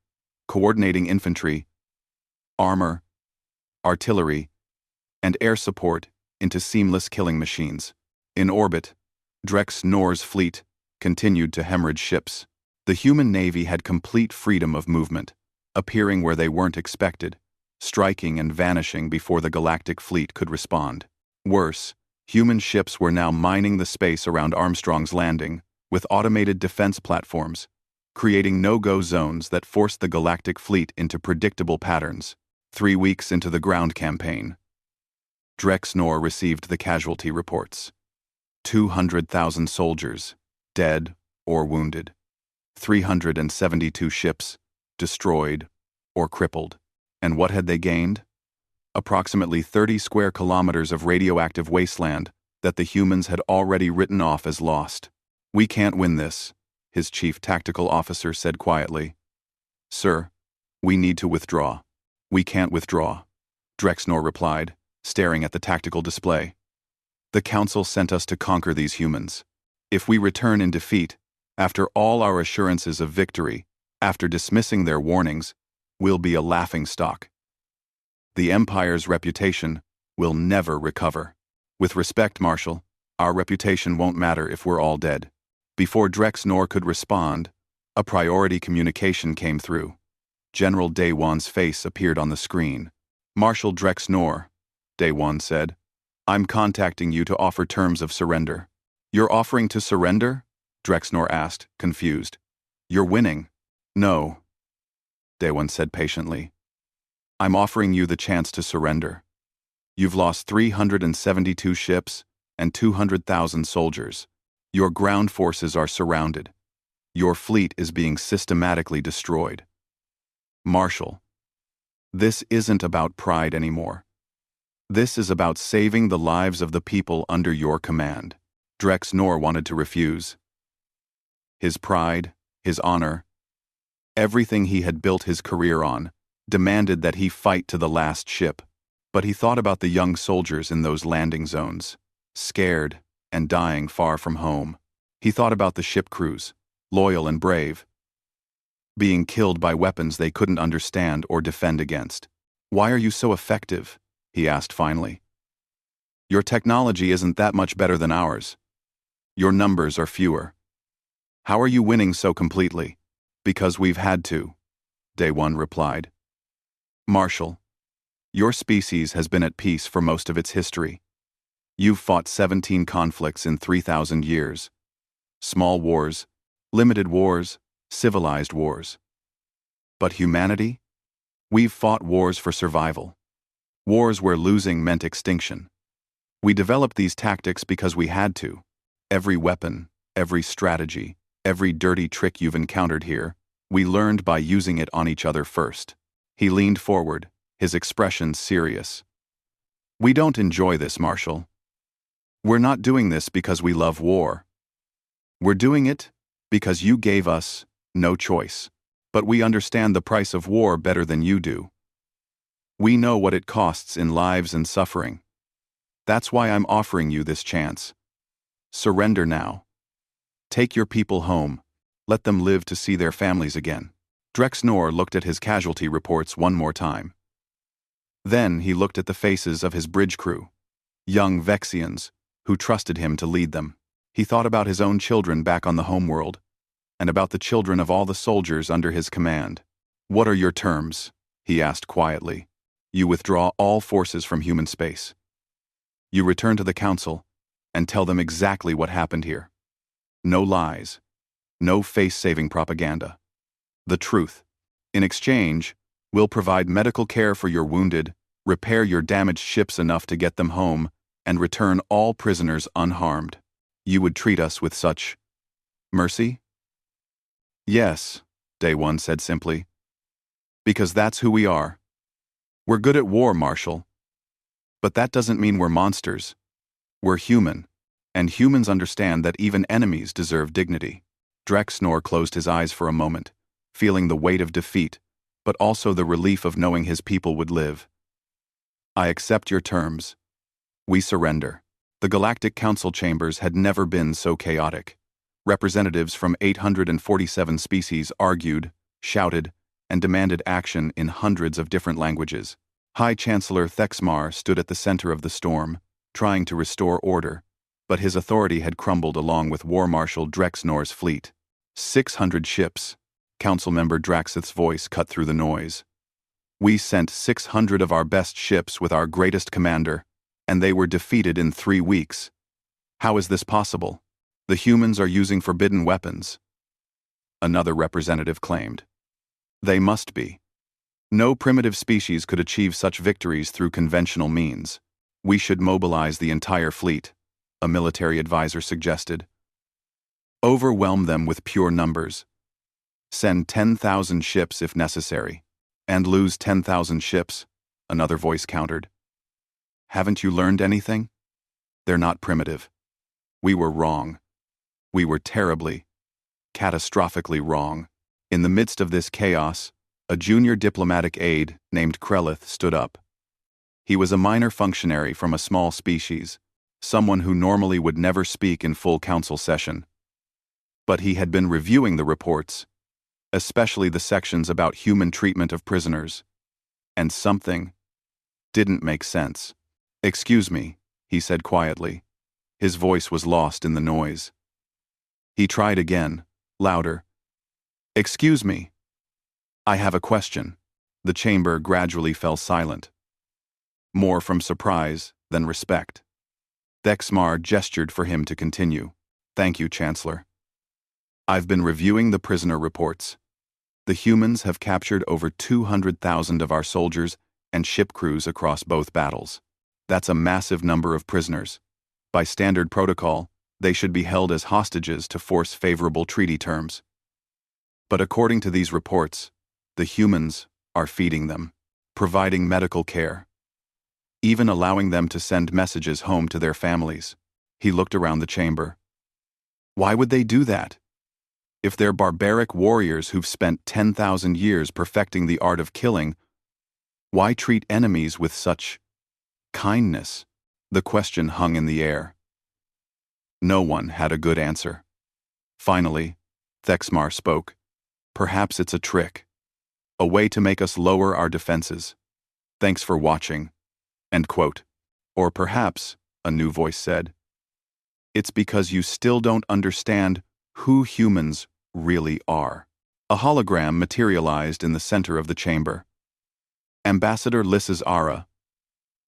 coordinating infantry, armor, artillery, and air support into seamless killing machines. In orbit, Drex Nor's fleet continued to hemorrhage ships. The human navy had complete freedom of movement, appearing where they weren't expected, striking and vanishing before the galactic fleet could respond. Worse, human ships were now mining the space around Armstrong's Landing with automated defense platforms, creating no-go zones that forced the galactic fleet into predictable patterns. 3 weeks into the ground campaign, Drex Nor received the casualty reports. 200,000 soldiers, dead or wounded. 372 ships, destroyed or crippled. And what had they gained? Approximately 30 square kilometers of radioactive wasteland that the humans had already written off as lost. "We can't win this," his chief tactical officer said quietly. "Sir, we need to withdraw." "We can't withdraw," Drexnor replied, staring at the tactical display. "The Council sent us to conquer these humans. If we return in defeat, after all our assurances of victory, after dismissing their warnings, we'll be a laughingstock. The Empire's reputation will never recover. With respect, Marshal, our reputation won't matter if we're all dead." Before Drexnor could respond, a priority communication came through. General Daywan's face appeared on the screen. "Marshal Drexnor," Daywan said, "I'm contacting you to offer terms of surrender." "You're offering to surrender?" Drexnor asked, confused. "You're winning." "No," Daywan said patiently. "I'm offering you the chance to surrender. You've lost 372 ships and 200,000 soldiers. Your ground forces are surrounded. Your fleet is being systematically destroyed. Marshal, this isn't about pride anymore. This is about saving the lives of the people under your command." Drexnor wanted to refuse. His pride, his honor, everything he had built his career on, demanded that he fight to the last ship. But he thought about the young soldiers in those landing zones, scared and dying far from home. He thought about the ship crews, loyal and brave, being killed by weapons they couldn't understand or defend against. "Why are you so effective?" he asked finally. "Your technology isn't that much better than ours. Your numbers are fewer. How are you winning so completely?" "Because we've had to," Daywan replied. "Marshal, your species has been at peace for most of its history. You've fought 17 conflicts in 3,000 years. Small wars, limited wars, civilized wars. But humanity? We've fought wars for survival. Wars where losing meant extinction. We developed these tactics because we had to. Every weapon, every strategy, every dirty trick you've encountered here, we learned by using it on each other first." He leaned forward, his expression serious. "We don't enjoy this, Marshal. We're not doing this because we love war. We're doing it because you gave us no choice. But we understand the price of war better than you do. We know what it costs in lives and suffering. That's why I'm offering you this chance. Surrender now. Take your people home. Let them live to see their families again." Drexnor looked at his casualty reports one more time. Then he looked at the faces of his bridge crew, young Vexians, who trusted him to lead them. He thought about his own children back on the homeworld, and about the children of all the soldiers under his command. "What are your terms?" he asked quietly. "You withdraw all forces from human space. You return to the Council and tell them exactly what happened here. No lies, no face-saving propaganda. The truth. In exchange, we'll provide medical care for your wounded repair your damaged ships enough to get them home, and return all prisoners unharmed. You would treat us with such mercy? Yes, Day One said simply. Because that's who we are. We're good at war, Marshal. But that doesn't mean we're monsters. We're human, and humans understand that even enemies deserve dignity. Drexnor closed his eyes for a moment, feeling the weight of defeat, but also the relief of knowing his people would live. I accept your terms. We surrender. The Galactic Council chambers had never been so chaotic. Representatives from 847 species argued, shouted, and demanded action in hundreds of different languages. High Chancellor Thexmar stood at the center of the storm, trying to restore order, but his authority had crumbled along with War Marshal Drexnor's fleet. 600 ships. Council member Draxith's voice cut through the noise. We sent 600 of our best ships with our greatest commander, and they were defeated in 3 weeks. How is this possible? The humans are using forbidden weapons. Another representative claimed. They must be. No primitive species could achieve such victories through conventional means. We should mobilize the entire fleet, a military advisor suggested. Overwhelm them with pure numbers. Send 10,000 ships if necessary. And lose 10,000 ships, another voice countered. Haven't you learned anything? They're not primitive. We were wrong. We were terribly, catastrophically wrong. In the midst of this chaos, a junior diplomatic aide named Krelith stood up. He was a minor functionary from a small species, someone who normally would never speak in full council session. But he had been reviewing the reports, especially the sections about human treatment of prisoners, and something didn't make sense. Excuse me, he said quietly. His voice was lost in the noise. He tried again, louder. Excuse me. I have a question. The chamber gradually fell silent. More from surprise than respect. Thexmar gestured for him to continue. Thank you, Chancellor. I've been reviewing the prisoner reports. The humans have captured over 200,000 of our soldiers and ship crews across both battles. That's a massive number of prisoners. By standard protocol, they should be held as hostages to force favorable treaty terms. But according to these reports, the humans are feeding them, providing medical care, even allowing them to send messages home to their families. He looked around the chamber. Why would they do that? If they're barbaric warriors who've spent 10,000 years perfecting the art of killing, why treat enemies with such kindness? The question hung in the air. No one had a good answer. Finally, Thexmar spoke. Perhaps it's a trick. A way to make us lower our defenses. Thanks for watching. End quote. Or perhaps, a new voice said, it's because you still don't understand who humans really are. A hologram materialized in the center of the chamber. Ambassador Lisses Ara,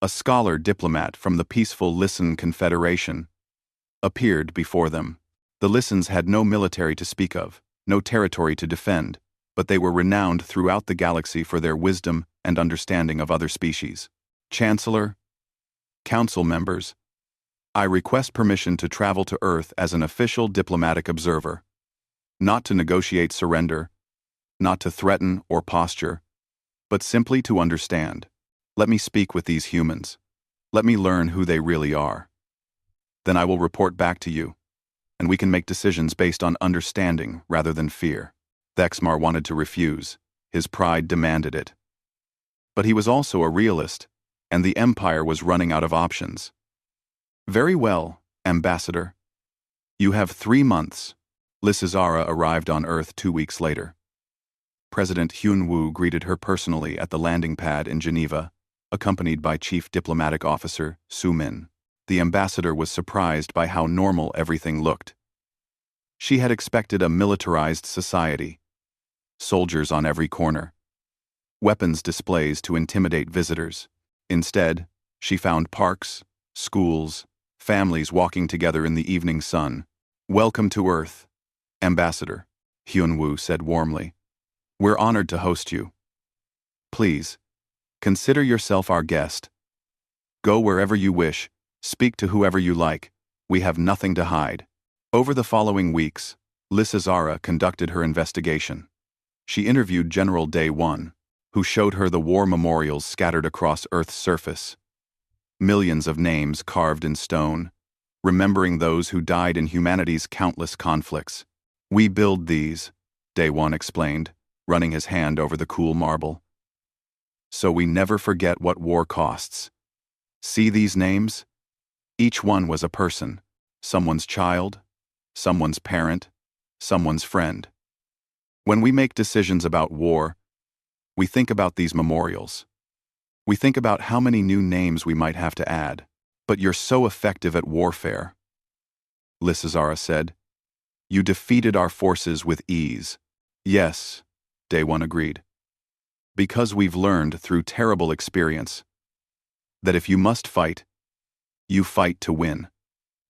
a scholar diplomat from the peaceful Listen Confederation, appeared before them. The Lissens had no military to speak of, no territory to defend, but they were renowned throughout the galaxy for their wisdom and understanding of other species. Chancellor, Council members, I request permission to travel to Earth as an official diplomatic observer. Not to negotiate surrender, not to threaten or posture, but simply to understand. Let me speak with these humans. Let me learn who they really are. Then I will report back to you, and we can make decisions based on understanding rather than fear. Thexmar wanted to refuse. His pride demanded it. But he was also a realist, and the Empire was running out of options. Very well, Ambassador. You have 3 months. Lissizara arrived on Earth 2 weeks later. President Hyun-woo greeted her personally at the landing pad in Geneva, accompanied by Chief Diplomatic Officer Su-min. The ambassador was surprised by how normal everything looked. She had expected a militarized society. Soldiers on every corner. Weapons displays to intimidate visitors. Instead, she found parks, schools, families walking together in the evening sun. Welcome to Earth, Ambassador, Hyun-woo said warmly. We're honored to host you. Please, Consider yourself our guest. Go wherever you wish, speak to whoever you like. We have nothing to hide. Over the following weeks, Lissazara conducted her investigation. She interviewed General Day 1, who showed her the war memorials scattered across Earth's surface. Millions of names carved in stone, remembering those who died in humanity's countless conflicts. We build these, Day 1 explained, running his hand over the cool marble. So we never forget what war costs. See these names? Each one was a person, someone's child, someone's parent, someone's friend. When we make decisions about war, we think about these memorials. We think about how many new names we might have to add. But you're so effective at warfare, Lissazara said. You defeated our forces with ease. Yes, Day 1 agreed. Because we've learned through terrible experience that if you must fight, you fight to win.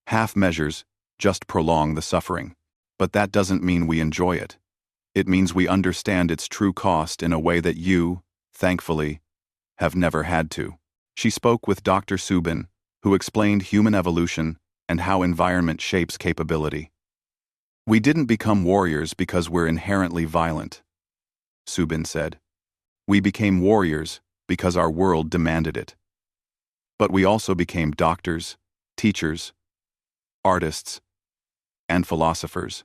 Half measures just prolong the suffering. But that doesn't mean we enjoy it. It means we understand its true cost in a way that you, thankfully, have never had to. She spoke with Dr. Subin, who explained human evolution and how environment shapes capability. We didn't become warriors because we're inherently violent, Subin said. We became warriors because our world demanded it. But we also became doctors, teachers, artists, and philosophers.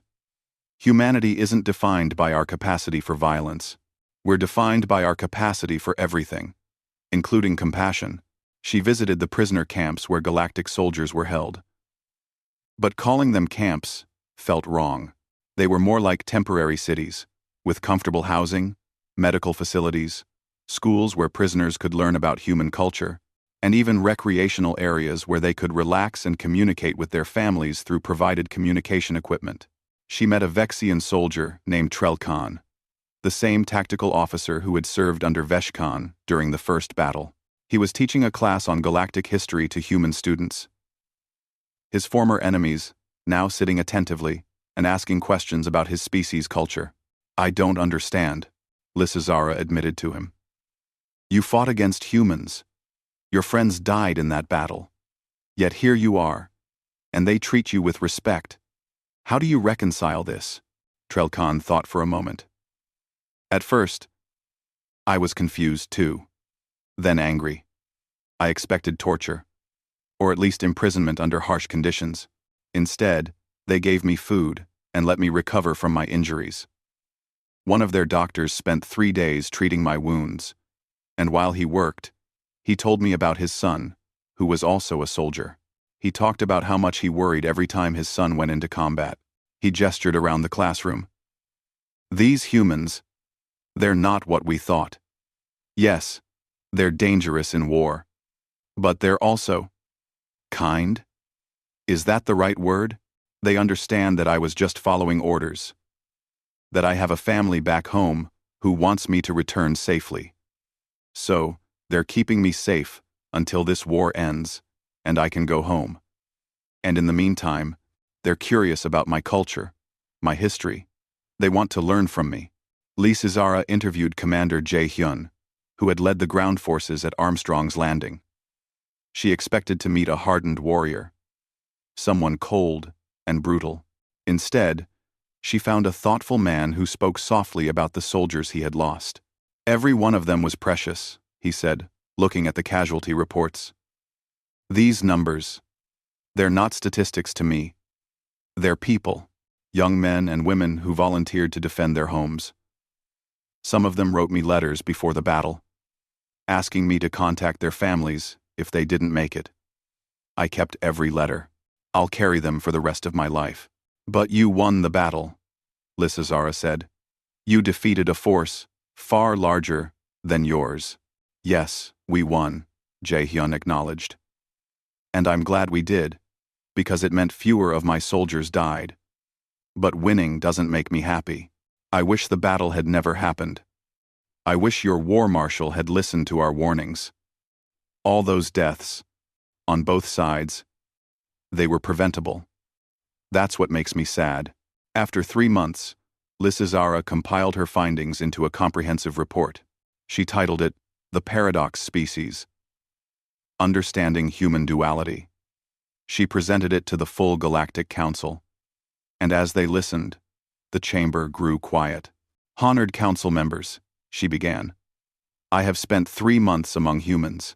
Humanity isn't defined by our capacity for violence. We're defined by our capacity for everything, including compassion. She visited the prisoner camps where Galactic soldiers were held. But calling them camps felt wrong. They were more like temporary cities, with comfortable housing, medical facilities, schools where prisoners could learn about human culture, and even recreational areas where they could relax and communicate with their families through provided communication equipment. She met a Vexian soldier named Trelkan, the same tactical officer who had served under Veshkan during the first battle. He was teaching a class on galactic history to human students. His former enemies, now sitting attentively and asking questions about his species' culture. I don't understand, Lissazara admitted to him. You fought against humans. Your friends died in that battle. Yet here you are, and they treat you with respect. How do you reconcile this? Trelkan thought for a moment. At first, I was confused too, then angry. I expected torture, or at least imprisonment under harsh conditions. Instead, they gave me food and let me recover from my injuries. One of their doctors spent 3 days treating my wounds, and while he worked, he told me about his son, who was also a soldier. He talked about how much he worried every time his son went into combat. He gestured around the classroom. These humans, they're not what we thought. Yes, they're dangerous in war. But they're also kind? Is that the right word? They understand that I was just following orders. That I have a family back home who wants me to return safely. So, they're keeping me safe until this war ends and I can go home. And in the meantime, they're curious about my culture, my history. They want to learn from me. Lissazara interviewed Commander Jae-hyun, who had led the ground forces at Armstrong's Landing. She expected to meet a hardened warrior, someone cold and brutal. Instead, she found a thoughtful man who spoke softly about the soldiers he had lost. Every one of them was precious, he said, looking at the casualty reports. These numbers, they're not statistics to me. They're people, young men and women who volunteered to defend their homes. Some of them wrote me letters before the battle, asking me to contact their families if they didn't make it. I kept every letter. I'll carry them for the rest of my life. But you won the battle, Lissazara said. You defeated a force far larger than yours. Yes, we won, Jae-hyun acknowledged. And I'm glad we did, because it meant fewer of my soldiers died. But winning doesn't make me happy. I wish the battle had never happened. I wish your war marshal had listened to our warnings. All those deaths, on both sides, they were preventable. That's what makes me sad. After 3 months, Lissazara compiled her findings into a comprehensive report. She titled it, The Paradox Species. Understanding Human Duality. She presented it to the full Galactic Council, and as they listened, the chamber grew quiet. "Honored council members," she began, "I have spent 3 months among humans,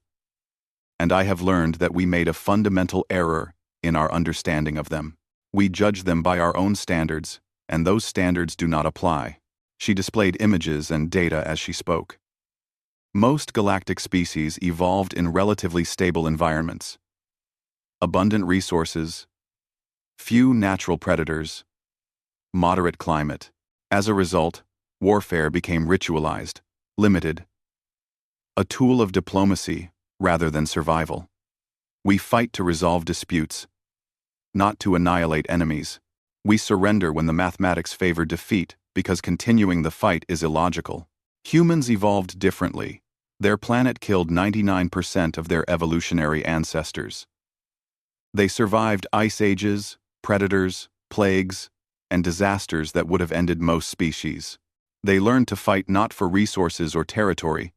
and I have learned that we made a fundamental error in our understanding of them. We judge them by our own standards, and those standards do not apply." She displayed images and data as she spoke. Most galactic species evolved in relatively stable environments. Abundant resources, few natural predators, moderate climate. As a result, warfare became ritualized, limited, a tool of diplomacy rather than survival. We fight to resolve disputes, not to annihilate enemies. We surrender when the mathematics favor defeat because continuing the fight is illogical. Humans evolved differently. Their planet killed 99% of their evolutionary ancestors. They survived ice ages, predators, plagues, and disasters that would have ended most species. They learned to fight not for resources or territory,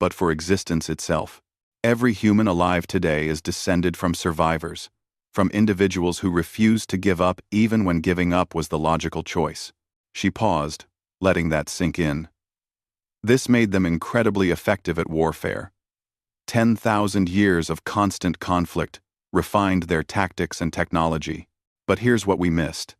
but for existence itself. Every human alive today is descended from survivors, from individuals who refused to give up even when giving up was the logical choice. She paused, letting that sink in. This made them incredibly effective at warfare. 10,000 years of constant conflict refined their tactics and technology. But here's what we missed.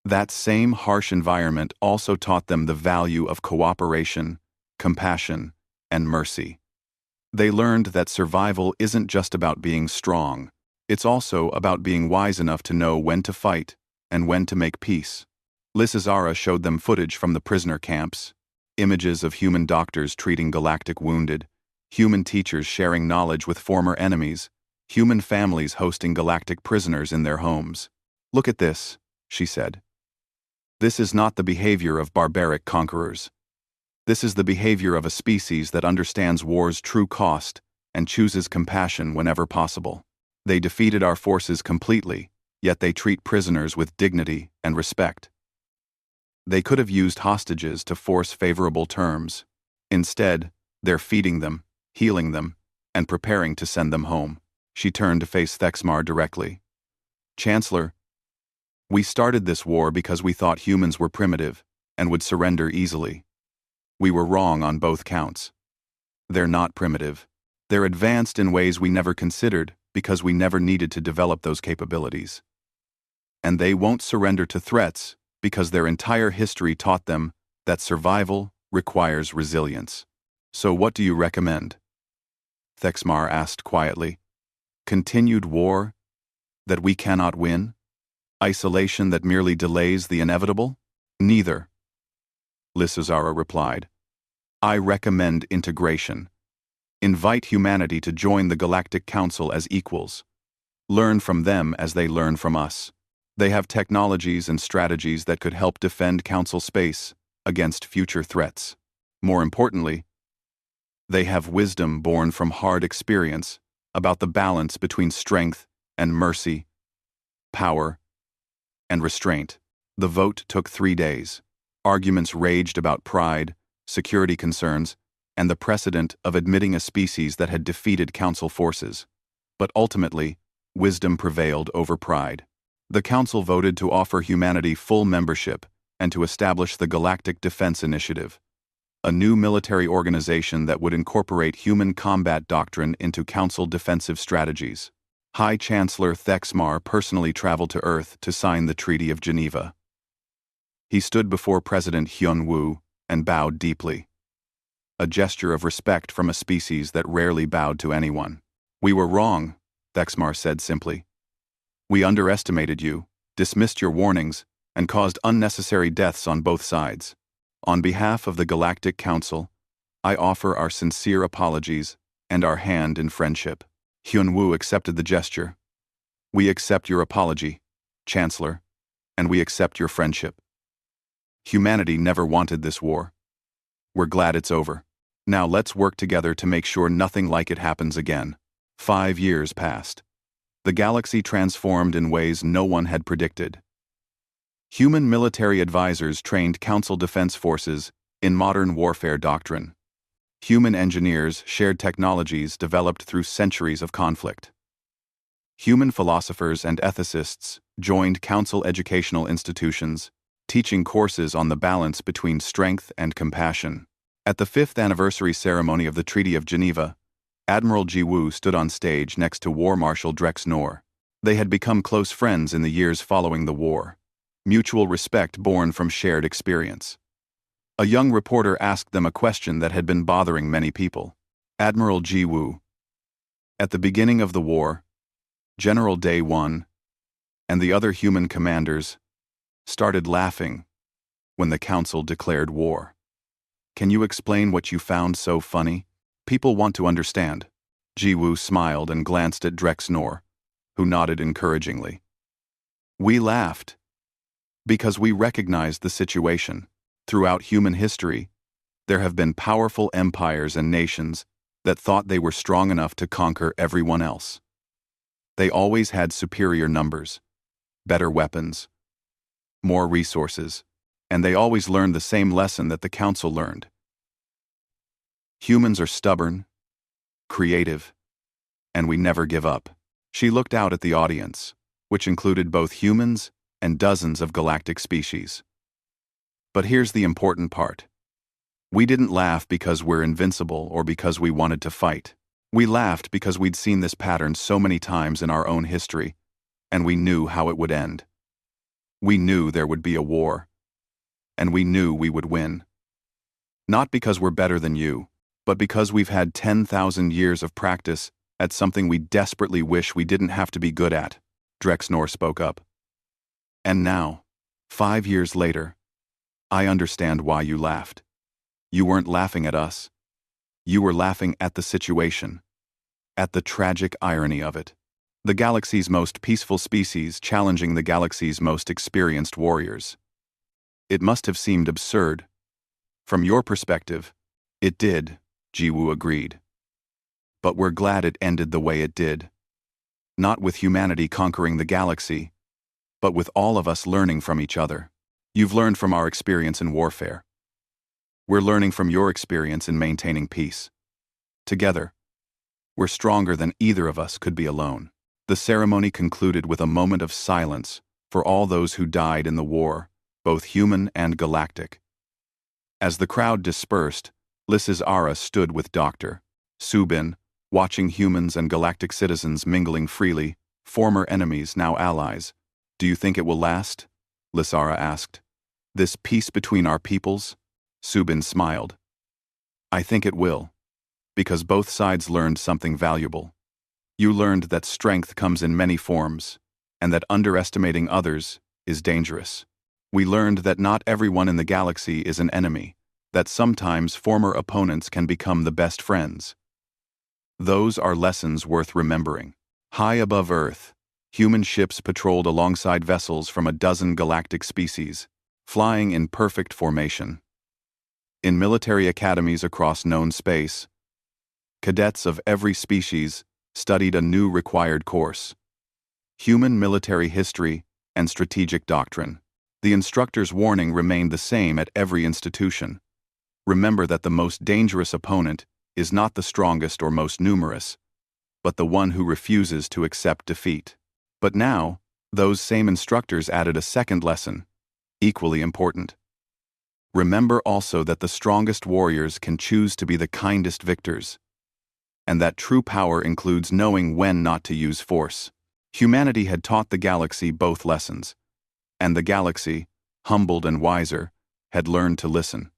That same harsh environment also taught them the value of cooperation, compassion, and mercy. They learned that survival isn't just about being strong. It's also about being wise enough to know when to fight and when to make peace. Lissazara showed them footage from the prisoner camps, images of human doctors treating galactic wounded, human teachers sharing knowledge with former enemies, human families hosting galactic prisoners in their homes. "Look at this," she said. "This is not the behavior of barbaric conquerors. This is the behavior of a species that understands war's true cost and chooses compassion whenever possible. They defeated our forces completely, yet they treat prisoners with dignity and respect. They could have used hostages to force favorable terms. Instead, they're feeding them, healing them, and preparing to send them home." She turned to face Thexmar directly. "Chancellor, we started this war because we thought humans were primitive and would surrender easily. We were wrong on both counts. They're not primitive. They're advanced in ways we never considered because we never needed to develop those capabilities. And they won't surrender to threats because their entire history taught them that survival requires resilience. So what do you recommend?" Thexmar asked quietly. "Continued war that we cannot win? Isolation that merely delays the inevitable? Neither." Lissazara replied. "I recommend integration. Invite humanity to join the Galactic Council as equals. Learn from them as they learn from us. They have technologies and strategies that could help defend Council space against future threats. More importantly, they have wisdom born from hard experience about the balance between strength and mercy, power and restraint." The vote took 3 days. Arguments raged about pride, security concerns, and the precedent of admitting a species that had defeated Council forces. But ultimately, wisdom prevailed over pride. The Council voted to offer humanity full membership and to establish the Galactic Defense Initiative, a new military organization that would incorporate human combat doctrine into Council defensive strategies. High Chancellor Thexmar personally traveled to Earth to sign the Treaty of Geneva. He stood before President Hyun-woo and bowed deeply, a gesture of respect from a species that rarely bowed to anyone. "We were wrong," Thexmar said simply. "We underestimated you, dismissed your warnings, and caused unnecessary deaths on both sides. On behalf of the Galactic Council, I offer our sincere apologies and our hand in friendship." Hyun-woo accepted the gesture. "We accept your apology, Chancellor, and we accept your friendship. Humanity never wanted this war. We're glad it's over. Now let's work together to make sure nothing like it happens again." 5 years passed. The galaxy transformed in ways no one had predicted. Human military advisors trained Council defense forces in modern warfare doctrine. Human engineers shared technologies developed through centuries of conflict. Human philosophers and ethicists joined council educational institutions, teaching courses on the balance between strength and compassion. At the 5th anniversary ceremony of the Treaty of Geneva, Admiral Ji Woo stood on stage next to War Marshal Drex Knorr. They had become close friends in the years following the war, mutual respect born from shared experience. A young reporter asked them a question that had been bothering many people. Admiral Ji Woo. At the beginning of the war, General Day 1 and the other human commanders started laughing when the council declared war. Can you explain what you found so funny? People want to understand. Ji Woo smiled and glanced at Drex Knorr, who nodded encouragingly. We laughed because we recognized the situation. Throughout human history, there have been powerful empires and nations that thought they were strong enough to conquer everyone else. They always had superior numbers, better weapons, more resources, and they always learned the same lesson that the council learned. Humans are stubborn, creative, and we never give up. She looked out at the audience, which included both humans and dozens of galactic species. But here's the important part. We didn't laugh because we're invincible or because we wanted to fight. We laughed because we'd seen this pattern so many times in our own history, and we knew how it would end. We knew there would be a war, and we knew we would win. Not because we're better than you, but because we've had 10,000 years of practice at something we desperately wish we didn't have to be good at, Drex Knorr spoke up. And now, 5 years later, I understand why you laughed. You weren't laughing at us. You were laughing at the situation, at the tragic irony of it. The galaxy's most peaceful species challenging the galaxy's most experienced warriors. It must have seemed absurd. From your perspective, it did, Ji Woo agreed. But we're glad it ended the way it did. Not with humanity conquering the galaxy, but with all of us learning from each other. You've learned from our experience in warfare. We're learning from your experience in maintaining peace. Together, we're stronger than either of us could be alone. The ceremony concluded with a moment of silence for all those who died in the war, both human and galactic. As the crowd dispersed, Lysis Ara stood with Dr. Subin, watching humans and galactic citizens mingling freely, former enemies, now allies. Do you think it will last? Lysara asked. This peace between our peoples? Subin smiled. I think it will, because both sides learned something valuable. You learned that strength comes in many forms, and that underestimating others is dangerous. We learned that not everyone in the galaxy is an enemy, that sometimes former opponents can become the best friends. Those are lessons worth remembering. High above Earth, human ships patrolled alongside vessels from a dozen galactic species, flying in perfect formation. In military academies across known space, cadets of every species studied a new required course: human military history and strategic doctrine. The instructor's warning remained the same at every institution. Remember that the most dangerous opponent is not the strongest or most numerous, but the one who refuses to accept defeat. But now, those same instructors added a second lesson, equally important. Remember also that the strongest warriors can choose to be the kindest victors, and that true power includes knowing when not to use force. Humanity had taught the galaxy both lessons, and the galaxy, humbled and wiser, had learned to listen.